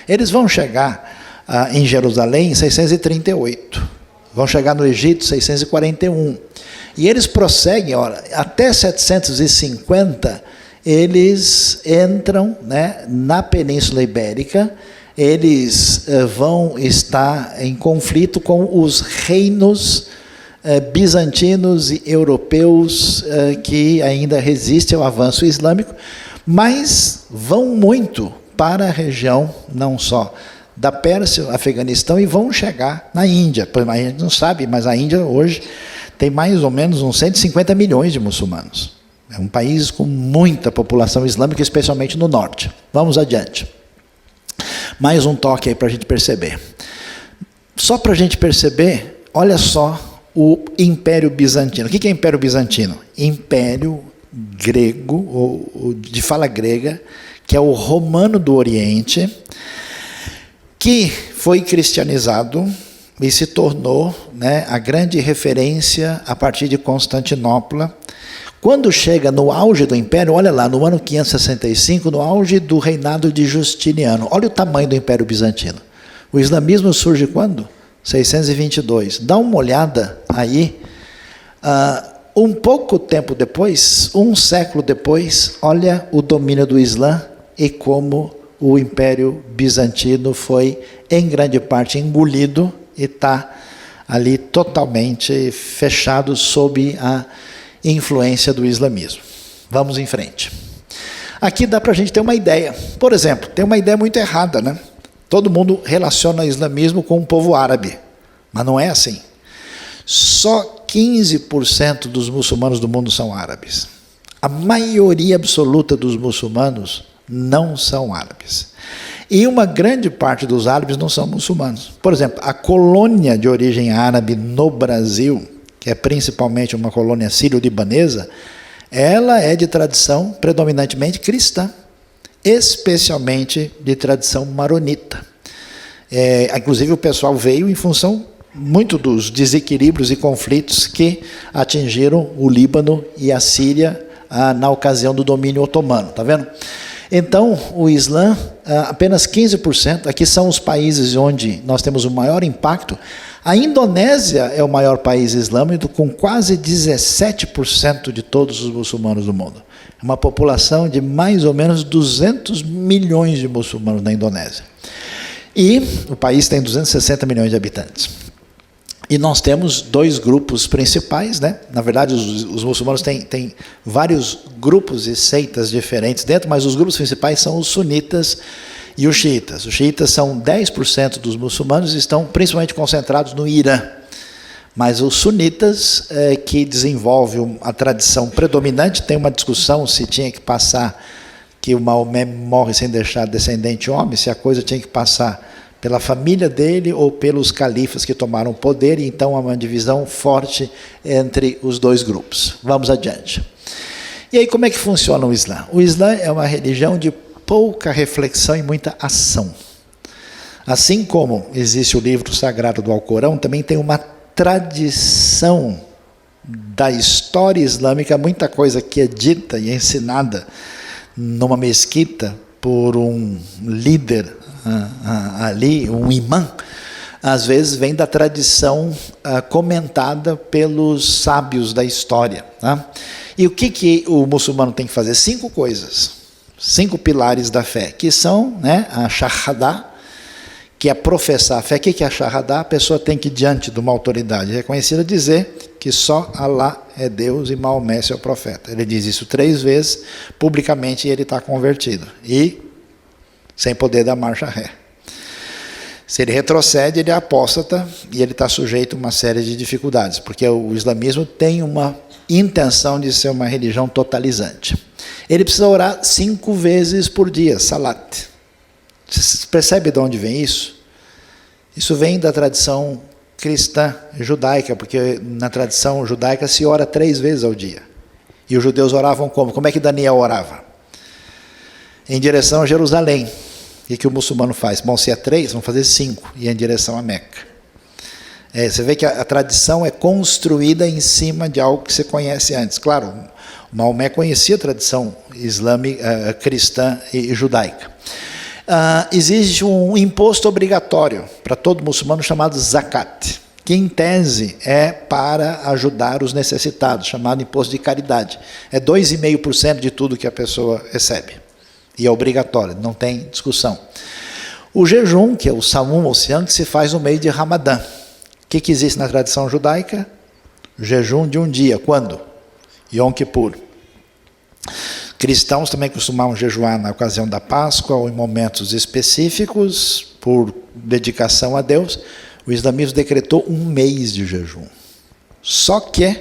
Speaker 1: Eles vão chegar em Jerusalém em 638. Vão chegar no Egito em 641. E eles prosseguem, até 750, eles entram, né, na Península Ibérica. Eles vão estar em conflito com os reinos bizantinos e europeus que ainda resistem ao avanço islâmico, mas vão muito para a região, não só da Pérsia, Afeganistão, e vão chegar na Índia. A gente não sabe, mas a Índia hoje tem mais ou menos uns 150 milhões de muçulmanos. É um país com muita população islâmica, especialmente no norte. Vamos adiante. Mais um toque aí para a gente perceber. Só para a gente perceber, olha só o Império Bizantino. O que é Império Bizantino? Império grego, ou de fala grega, que é o romano do Oriente, que foi cristianizado e se tornou, né, a grande referência a partir de Constantinopla. Quando chega no auge do Império, olha lá, no ano 565, no auge do reinado de Justiniano, olha o tamanho do Império Bizantino. O islamismo surge quando? 622. Dá uma olhada aí, um pouco tempo depois, um século depois, olha o domínio do Islã e como o Império Bizantino foi, em grande parte, engolido e está ali totalmente fechado sob a influência do islamismo. Vamos em frente. Aqui dá para a gente ter uma ideia. Por exemplo, tem uma ideia muito errada, né? Todo mundo relaciona o islamismo com o povo árabe, mas não é assim. Só 15% dos muçulmanos do mundo são árabes. A maioria absoluta dos muçulmanos não são árabes. E uma grande parte dos árabes não são muçulmanos. Por exemplo, a colônia de origem árabe no Brasil, que é principalmente uma colônia sírio-libanesa, ela é de tradição predominantemente cristã, especialmente de tradição maronita. Inclusive o pessoal veio em função muito dos desequilíbrios e conflitos que atingiram o Líbano e a Síria na ocasião do domínio otomano, está vendo? Então, o Islã, apenas 15%, aqui são os países onde nós temos o maior impacto. A Indonésia é o maior país islâmico, com quase 17% de todos os muçulmanos do mundo. É uma população de mais ou menos 200 milhões de muçulmanos na Indonésia. E o país tem 260 milhões de habitantes. E nós temos dois grupos principais, né? Na verdade, os muçulmanos têm vários grupos e seitas diferentes dentro, mas os grupos principais são os sunitas e os xiitas. Os xiitas são 10% dos muçulmanos e estão principalmente concentrados no Irã. Mas os sunitas, que desenvolvem a tradição predominante, tem uma discussão se tinha que passar, que o Maomé morre sem deixar descendente homem, se a coisa tinha que passar pela família dele ou pelos califas que tomaram o poder, e então há uma divisão forte entre os dois grupos. Vamos adiante. E aí, como é que funciona o Islã? O Islã é uma religião de pouca reflexão e muita ação. Assim como existe o livro sagrado do Alcorão, também tem uma tradição da história islâmica, muita coisa que é dita e ensinada numa mesquita por um líder ali, um imã, às vezes vem da tradição comentada pelos sábios da história. Tá? E o que o muçulmano tem que fazer? 5 coisas, 5 pilares da fé, que são, né, a shahada, que é professar a fé. O que é a shahada? A pessoa tem que, diante de uma autoridade reconhecida, dizer que só Allah é Deus e Maomé é seu profeta. Ele diz isso 3 vezes, publicamente, e ele está convertido. E sem poder dar marcha ré. Se ele retrocede, ele é apóstata e ele está sujeito a uma série de dificuldades, porque o islamismo tem uma intenção de ser uma religião totalizante. Ele precisa orar 5 vezes por dia, salat. Você percebe de onde vem isso? Isso vem da tradição cristã judaica, porque na tradição judaica se ora 3 vezes ao dia. E os judeus oravam como? Como é que Daniel orava? Em direção a Jerusalém. E que o muçulmano faz? Bom, se é 3, vão fazer 5, e é em direção a Meca. Você vê que a tradição é construída em cima de algo que você conhece antes. Claro, Maomé conhecia a tradição islâmica, cristã e judaica. Existe um imposto obrigatório para todo muçulmano chamado zakat, que em tese é para ajudar os necessitados, chamado imposto de caridade. É 2,5% de tudo que a pessoa recebe. E é obrigatório, não tem discussão. O jejum, que é o Samum ou Siam, que se faz no meio de Ramadã. O que existe na tradição judaica? O jejum de um dia. Quando? Yom Kippur. Cristãos também costumavam jejuar na ocasião da Páscoa ou em momentos específicos, por dedicação a Deus. O islamismo decretou 1 mês de jejum. Só que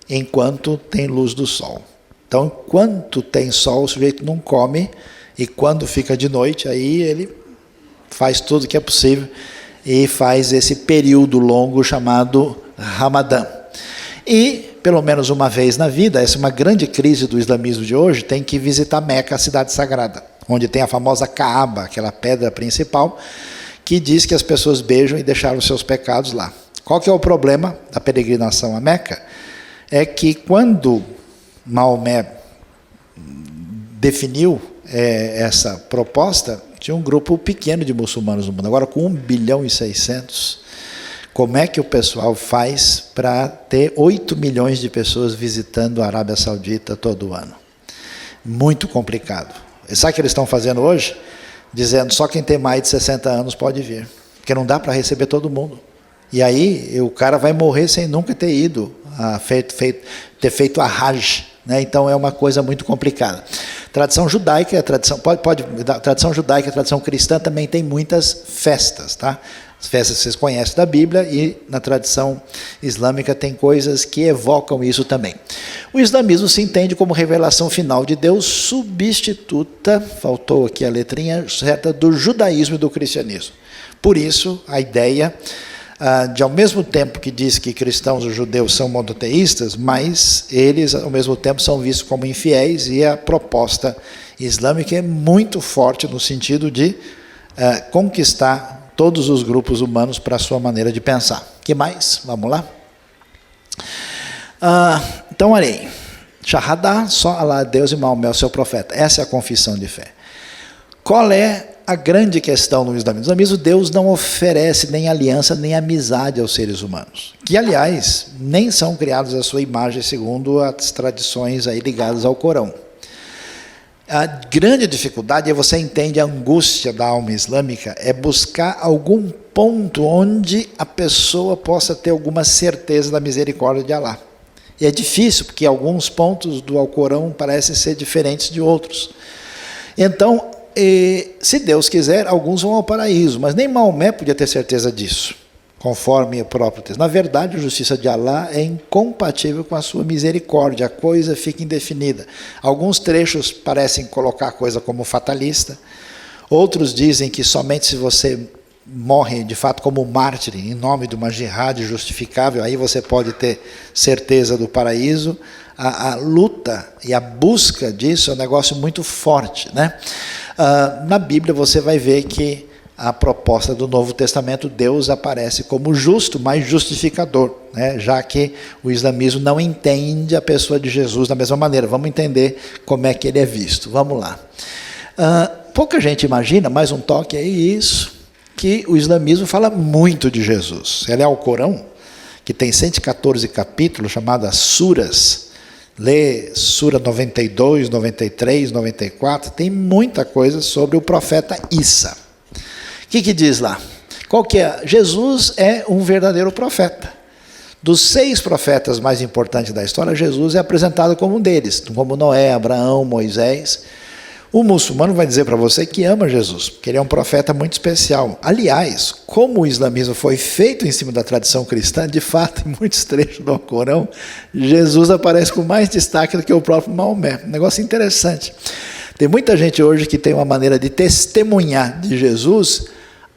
Speaker 1: enquanto tem luz do sol. Então, enquanto tem sol, o sujeito não come, e quando fica de noite, aí ele faz tudo que é possível e faz esse período longo chamado Ramadã. E, pelo menos uma vez na vida, essa é uma grande crise do islamismo de hoje, tem que visitar Meca, a cidade sagrada, onde tem a famosa Kaaba, aquela pedra principal, que diz que as pessoas beijam e deixaram os seus pecados lá. Qual que é o problema da peregrinação a Meca? É que quando Maomé definiu essa proposta, tinha um grupo pequeno de muçulmanos no mundo. Agora, com 1,6 bilhão, como é que o pessoal faz para ter 8 milhões de pessoas visitando a Arábia Saudita todo ano? Muito complicado. E sabe o que eles estão fazendo hoje? Dizendo só quem tem mais de 60 anos pode vir, porque não dá para receber todo mundo. E aí o cara vai morrer sem nunca ter ido, ter feito a Hajj. Né? Então é uma coisa muito complicada. Tradição judaica, tradição judaica, tradição cristã também tem muitas festas, tá? As festas que vocês conhecem da Bíblia, e na tradição islâmica tem coisas que evocam isso também. O islamismo se entende como revelação final de Deus, substituta, faltou aqui a letrinha certa, do judaísmo e do cristianismo. Por isso, a ideia de, ao mesmo tempo que diz que cristãos e judeus são monoteístas, mas eles, ao mesmo tempo, são vistos como infiéis, e a proposta islâmica é muito forte no sentido de conquistar todos os grupos humanos para a sua maneira de pensar. O que mais? Vamos lá? Então, olha aí. Shahada, só Allah, Deus e Maomé, o seu profeta. Essa é a confissão de fé. Qual é a grande questão no islamismo. No islamismo, Deus não oferece nem aliança, nem amizade aos seres humanos, que, aliás, nem são criados à sua imagem, segundo as tradições aí ligadas ao Corão. A grande dificuldade, você entende a angústia da alma islâmica, é buscar algum ponto onde a pessoa possa ter alguma certeza da misericórdia de Alá. E é difícil, porque alguns pontos do Alcorão parecem ser diferentes de outros. Então, se Deus quiser, alguns vão ao paraíso, mas nem Maomé podia ter certeza disso, conforme o próprio texto. Na verdade, a justiça de Alá é incompatível com a sua misericórdia, a coisa fica indefinida. Alguns trechos parecem colocar a coisa como fatalista, outros dizem que somente se você morre de fato como mártir, em nome de uma jihad justificável, aí você pode ter certeza do paraíso. A luta e a busca disso é um negócio muito forte, né? Na Bíblia você vai ver que a proposta do Novo Testamento, Deus aparece como justo, mas justificador, né? Já que o islamismo não entende a pessoa de Jesus da mesma maneira. Vamos entender como é que ele é visto. Vamos lá. Pouca gente imagina, mais um toque aí, isso, que o islamismo fala muito de Jesus. Ele é o Corão, que tem 114 capítulos, chamadas suras. Lê Sura 92, 93, 94, tem muita coisa sobre o profeta Isa. O que diz lá? Qual que é? Jesus é um verdadeiro profeta. Dos 6 profetas mais importantes da história, Jesus é apresentado como um deles, como Noé, Abraão, Moisés. O muçulmano vai dizer para você que ama Jesus, porque ele é um profeta muito especial. Aliás, como o islamismo foi feito em cima da tradição cristã, de fato, em muitos trechos do Corão, Jesus aparece com mais destaque do que o próprio Maomé. Um negócio interessante. Tem muita gente hoje que tem uma maneira de testemunhar de Jesus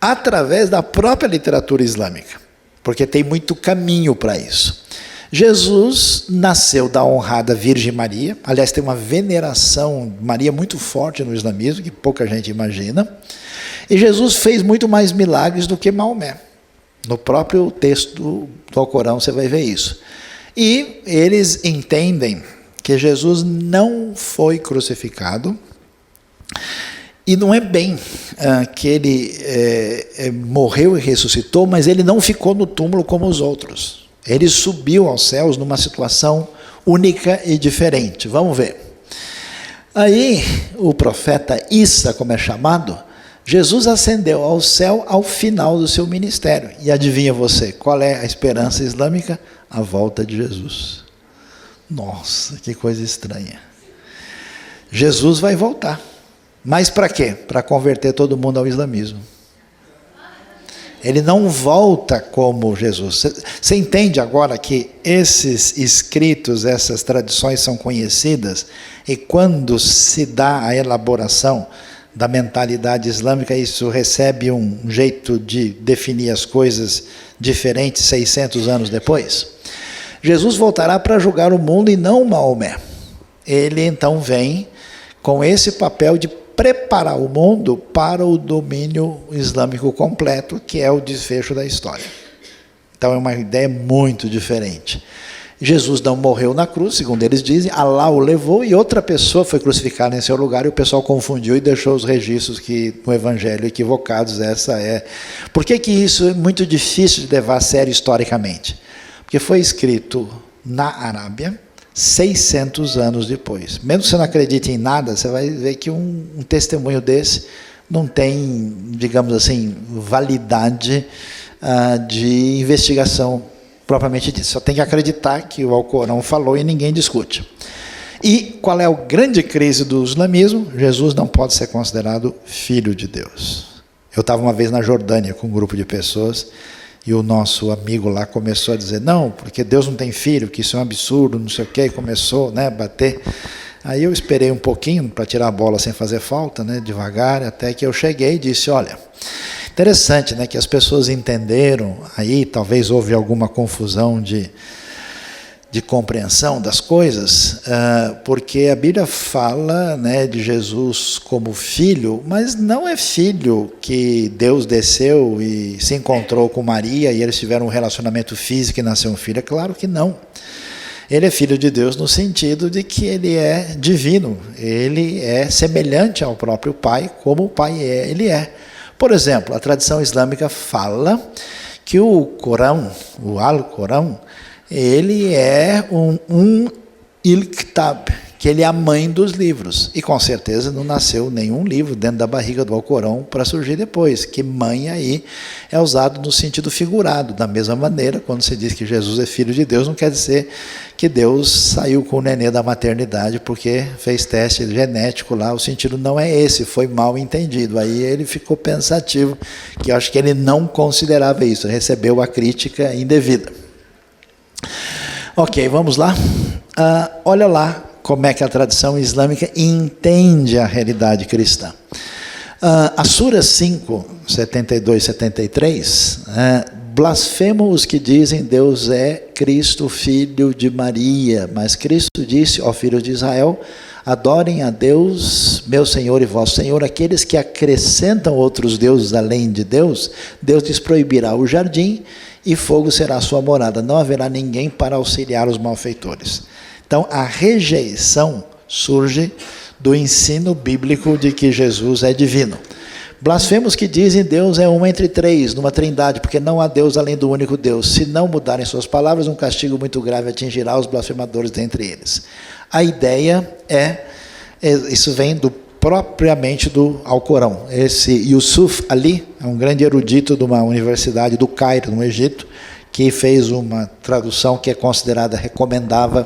Speaker 1: através da própria literatura islâmica, porque tem muito caminho para isso. Jesus nasceu da honrada Virgem Maria, aliás, tem uma veneração de Maria muito forte no islamismo, que pouca gente imagina, e Jesus fez muito mais milagres do que Maomé. No próprio texto do Alcorão você vai ver isso. E eles entendem que Jesus não foi crucificado, e não é bem que ele morreu e ressuscitou, mas ele não ficou no túmulo como os outros. Ele subiu aos céus numa situação única e diferente. Vamos ver. Aí, o profeta Isa, como é chamado, Jesus ascendeu ao céu ao final do seu ministério. E adivinha você, qual é a esperança islâmica? A volta de Jesus. Nossa, que coisa estranha. Jesus vai voltar. Mas para quê? Para converter todo mundo ao islamismo. Ele não volta como Jesus. Você entende agora que esses escritos, essas tradições são conhecidas, e quando se dá a elaboração da mentalidade islâmica, isso recebe um jeito de definir as coisas diferentes 600 anos depois? Jesus voltará para julgar o mundo e não Maomé. Ele então vem com esse papel de preparar o mundo para o domínio islâmico completo, que é o desfecho da história. Então é uma ideia muito diferente. Jesus não morreu na cruz, segundo eles dizem, Alá o levou e outra pessoa foi crucificada em seu lugar, e o pessoal confundiu e deixou os registros que no Evangelho equivocados. Por que isso é muito difícil de levar a sério historicamente? Porque foi escrito na Arábia 600 anos depois. Mesmo que você não acredite em nada, você vai ver que um testemunho desse não tem, digamos assim, validade de investigação propriamente disso. Só tem que acreditar que o Alcorão falou e ninguém discute. E qual é a grande crise do islamismo? Jesus não pode ser considerado filho de Deus. Eu estava uma vez na Jordânia com um grupo de pessoas, e o nosso amigo lá começou a dizer, não, porque Deus não tem filho, que isso é um absurdo, não sei o quê, e começou, né, a bater. Aí eu esperei um pouquinho para tirar a bola sem fazer falta, né, devagar, até que eu cheguei e disse, olha, interessante, né, que as pessoas entenderam, aí talvez houve alguma confusão de compreensão das coisas, porque a Bíblia fala, né, de Jesus como filho, mas não é filho que Deus desceu e se encontrou com Maria e eles tiveram um relacionamento físico e nasceu um filho. É claro que não. Ele é filho de Deus no sentido de que ele é divino, ele é semelhante ao próprio Pai, como o Pai ele é. Por exemplo, a tradição islâmica fala que o Corão, o Alcorão, ele é um Ilkitab, que ele é a mãe dos livros. E com certeza não nasceu nenhum livro dentro da barriga do Alcorão para surgir depois, que mãe aí é usado no sentido figurado. Da mesma maneira, quando se diz que Jesus é filho de Deus, não quer dizer que Deus saiu com o nenê da maternidade porque fez teste genético lá. O sentido não é esse, foi mal entendido. Aí ele ficou pensativo, que eu acho que ele não considerava isso, recebeu a crítica indevida. Ok, vamos lá. Olha lá como é que a tradição islâmica entende a realidade cristã. A Sura 5, 72 e 73, blasfemam os que dizem Deus é Cristo, filho de Maria, mas Cristo disse, ó filhos de Israel, adorem a Deus, meu Senhor e vosso Senhor, aqueles que acrescentam outros deuses além de Deus, Deus lhes proibirá o jardim e fogo será a sua morada, não haverá ninguém para auxiliar os malfeitores. Então, a rejeição surge do ensino bíblico de que Jesus é divino. Blasfemos que dizem Deus é um entre três, numa trindade, porque não há Deus além do único Deus. Se não mudarem suas palavras, um castigo muito grave atingirá os blasfemadores dentre eles. A ideia isso vem propriamente do Alcorão. Esse Yusuf Ali, é um grande erudito de uma universidade do Cairo, no Egito, que fez uma tradução que é considerada recomendável.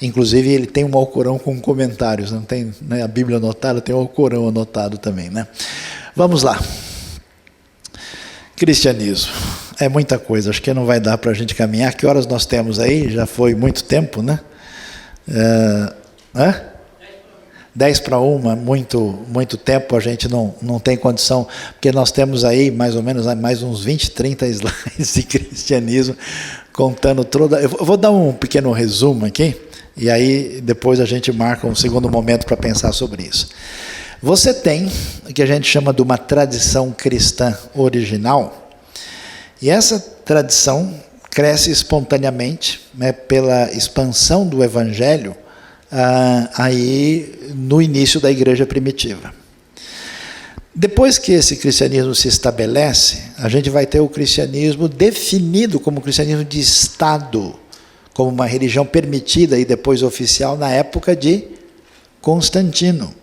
Speaker 1: Inclusive, ele tem um Alcorão com comentários, não tem, né, a Bíblia anotada, tem o Alcorão anotado também, né? Vamos lá. Cristianismo. É muita coisa, acho que não vai dar para a gente caminhar. Que horas nós temos aí? Já foi muito tempo, né? 10 para 1, muito tempo, a gente não tem condição, porque nós temos aí mais ou menos mais uns 20, 30 slides de cristianismo, contando toda... Eu vou dar um pequeno resumo aqui, e aí depois a gente marca um segundo momento para pensar sobre isso. Você tem o que a gente chama de uma tradição cristã original, e essa tradição cresce espontaneamente, né, pela expansão do Evangelho, aí no início da igreja primitiva. Depois que esse cristianismo se estabelece, a gente vai ter o cristianismo definido como cristianismo de Estado, como uma religião permitida e depois oficial na época de Constantino.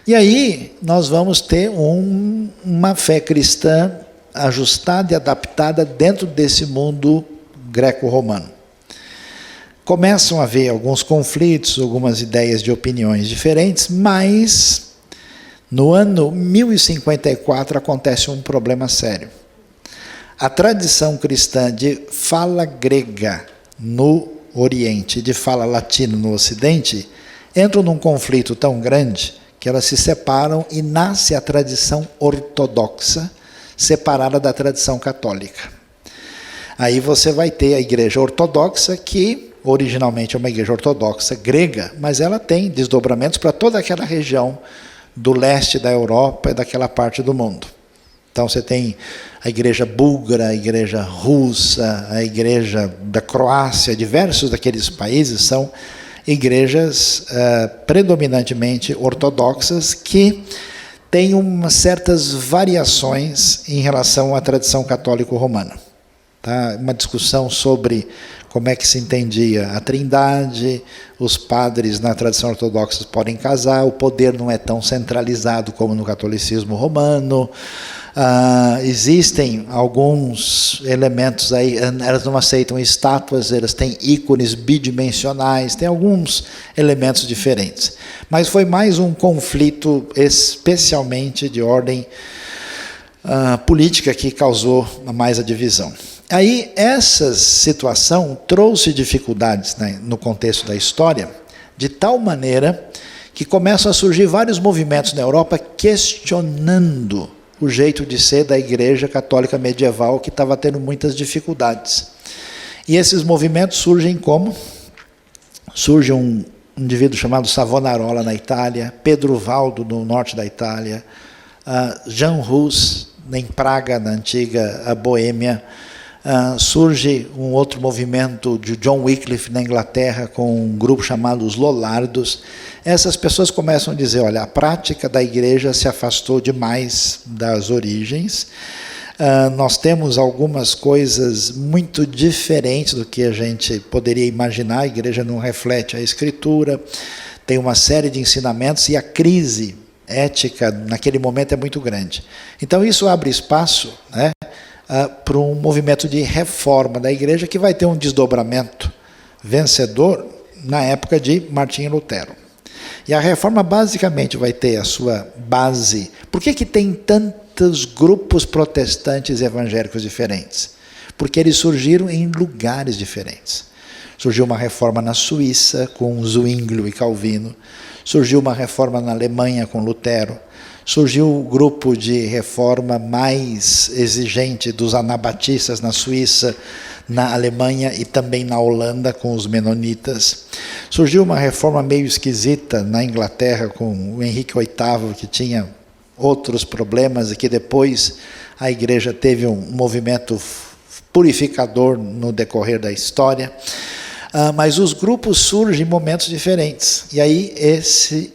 Speaker 1: E aí nós vamos ter uma fé cristã ajustada e adaptada dentro desse mundo greco-romano. Começam a haver alguns conflitos, algumas ideias de opiniões diferentes, mas no ano 1054 acontece um problema sério. A tradição cristã de fala grega no Oriente, de fala latina no Ocidente, entram num conflito tão grande que elas se separam e nasce a tradição ortodoxa, separada da tradição católica. Aí você vai ter a igreja ortodoxa, que originalmente é uma igreja ortodoxa grega, mas ela tem desdobramentos para toda aquela região do leste da Europa e daquela parte do mundo. Então você tem a igreja búlgara, a igreja russa, a igreja da Croácia, diversos daqueles países são igrejas predominantemente ortodoxas que têm certas variações em relação à tradição católico-romana. Tá? Uma discussão sobre como é que se entendia a trindade, os padres na tradição ortodoxa podem casar, o poder não é tão centralizado como no catolicismo romano, existem alguns elementos aí, elas não aceitam estátuas, elas têm ícones bidimensionais, tem alguns elementos diferentes. Mas foi mais um conflito especialmente de ordem política que causou mais a divisão. Aí essa situação trouxe dificuldades, né, no contexto da história, de tal maneira que começam a surgir vários movimentos na Europa questionando o jeito de ser da Igreja Católica medieval, que estava tendo muitas dificuldades. E esses movimentos surgem como? Surge um indivíduo chamado Savonarola na Itália, Pedro Valdo no norte da Itália, Jan Hus em Praga, na antiga Boêmia, Surge um outro movimento de John Wycliffe na Inglaterra com um grupo chamado os Lollardos. Essas pessoas começam a dizer, olha, a prática da igreja se afastou demais das origens. Nós temos algumas coisas muito diferentes do que a gente poderia imaginar. A igreja não reflete a Escritura, tem uma série de ensinamentos e a crise ética naquele momento é muito grande. Então isso abre espaço, né, para um movimento de reforma da igreja que vai ter um desdobramento vencedor na época de Martinho Lutero. E a reforma basicamente vai ter a sua base. Por que tem tantos grupos protestantes evangélicos diferentes? Porque eles surgiram em lugares diferentes. Surgiu uma reforma na Suíça com Zwinglio e Calvino. Surgiu uma reforma na Alemanha com Lutero. Surgiu o grupo de reforma mais exigente dos anabatistas na Suíça, na Alemanha e também na Holanda com os menonitas. Surgiu uma reforma meio esquisita na Inglaterra com o Henrique VIII, que tinha outros problemas e que depois a igreja teve um movimento purificador no decorrer da história. Mas os grupos surgem em momentos diferentes. E aí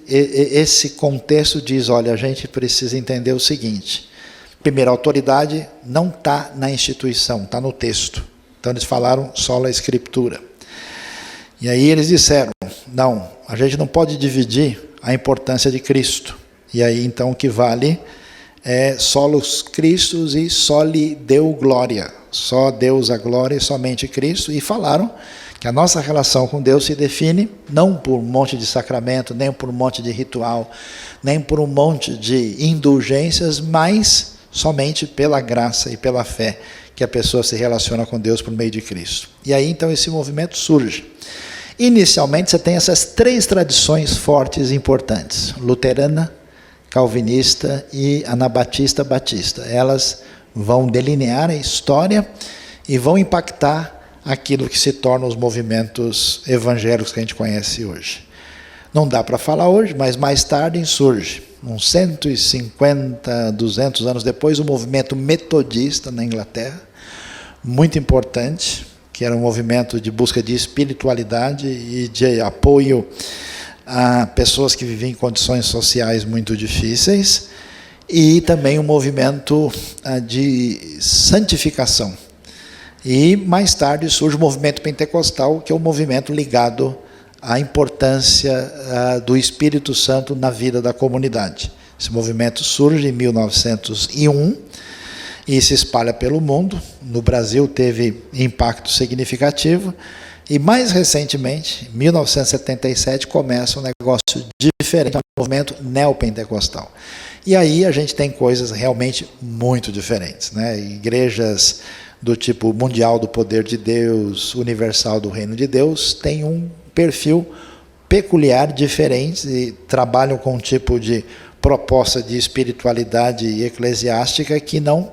Speaker 1: esse contexto diz, olha, a gente precisa entender o seguinte. Primeiro, a autoridade não está na instituição, está no texto. Então eles falaram sola escritura. E aí eles disseram, não, a gente não pode dividir a importância de Cristo. E aí então o que vale é solos Christus e soli Deo glória. Só Deus a glória e somente Cristo. E falaram que a nossa relação com Deus se define não por um monte de sacramento, nem por um monte de ritual, nem por um monte de indulgências, mas somente pela graça e pela fé que a pessoa se relaciona com Deus por meio de Cristo. E aí então esse movimento surge. Inicialmente você tem essas três tradições fortes e importantes, luterana, calvinista e anabatista batista. Elas vão delinear a história e vão impactar aquilo que se torna os movimentos evangélicos que a gente conhece hoje. Não dá para falar hoje, mas mais tarde surge, uns 150, 200 anos depois, o movimento metodista na Inglaterra, muito importante, que era um movimento de busca de espiritualidade e de apoio a pessoas que viviam em condições sociais muito difíceis, e também um movimento de santificação. E mais tarde surge o movimento pentecostal, que é um movimento ligado à importância do Espírito Santo na vida da comunidade. Esse movimento surge em 1901 e se espalha pelo mundo. No Brasil teve impacto significativo. E mais recentemente, em 1977, começa um negócio diferente, um movimento neopentecostal. E aí a gente tem coisas realmente muito diferentes, né? Igrejas do tipo mundial do poder de Deus, universal do reino de Deus, tem um perfil peculiar, diferente, e trabalham com um tipo de proposta de espiritualidade eclesiástica que não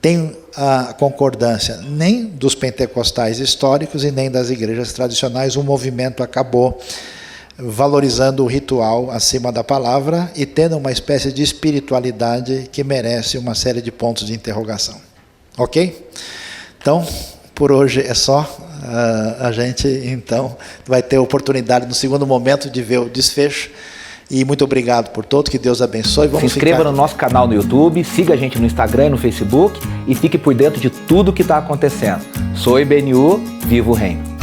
Speaker 1: tem a concordância nem dos pentecostais históricos e nem das igrejas tradicionais. O movimento acabou valorizando o ritual acima da palavra e tendo uma espécie de espiritualidade que merece uma série de pontos de interrogação. Ok? Então, por hoje é só. A gente, então, vai ter a oportunidade no segundo momento de ver o desfecho. E muito obrigado por tudo, que Deus abençoe.
Speaker 2: Se inscreva no nosso canal no YouTube, siga a gente no Instagram e no Facebook e fique por dentro de tudo que está acontecendo. Sou IBNU, viva o reino.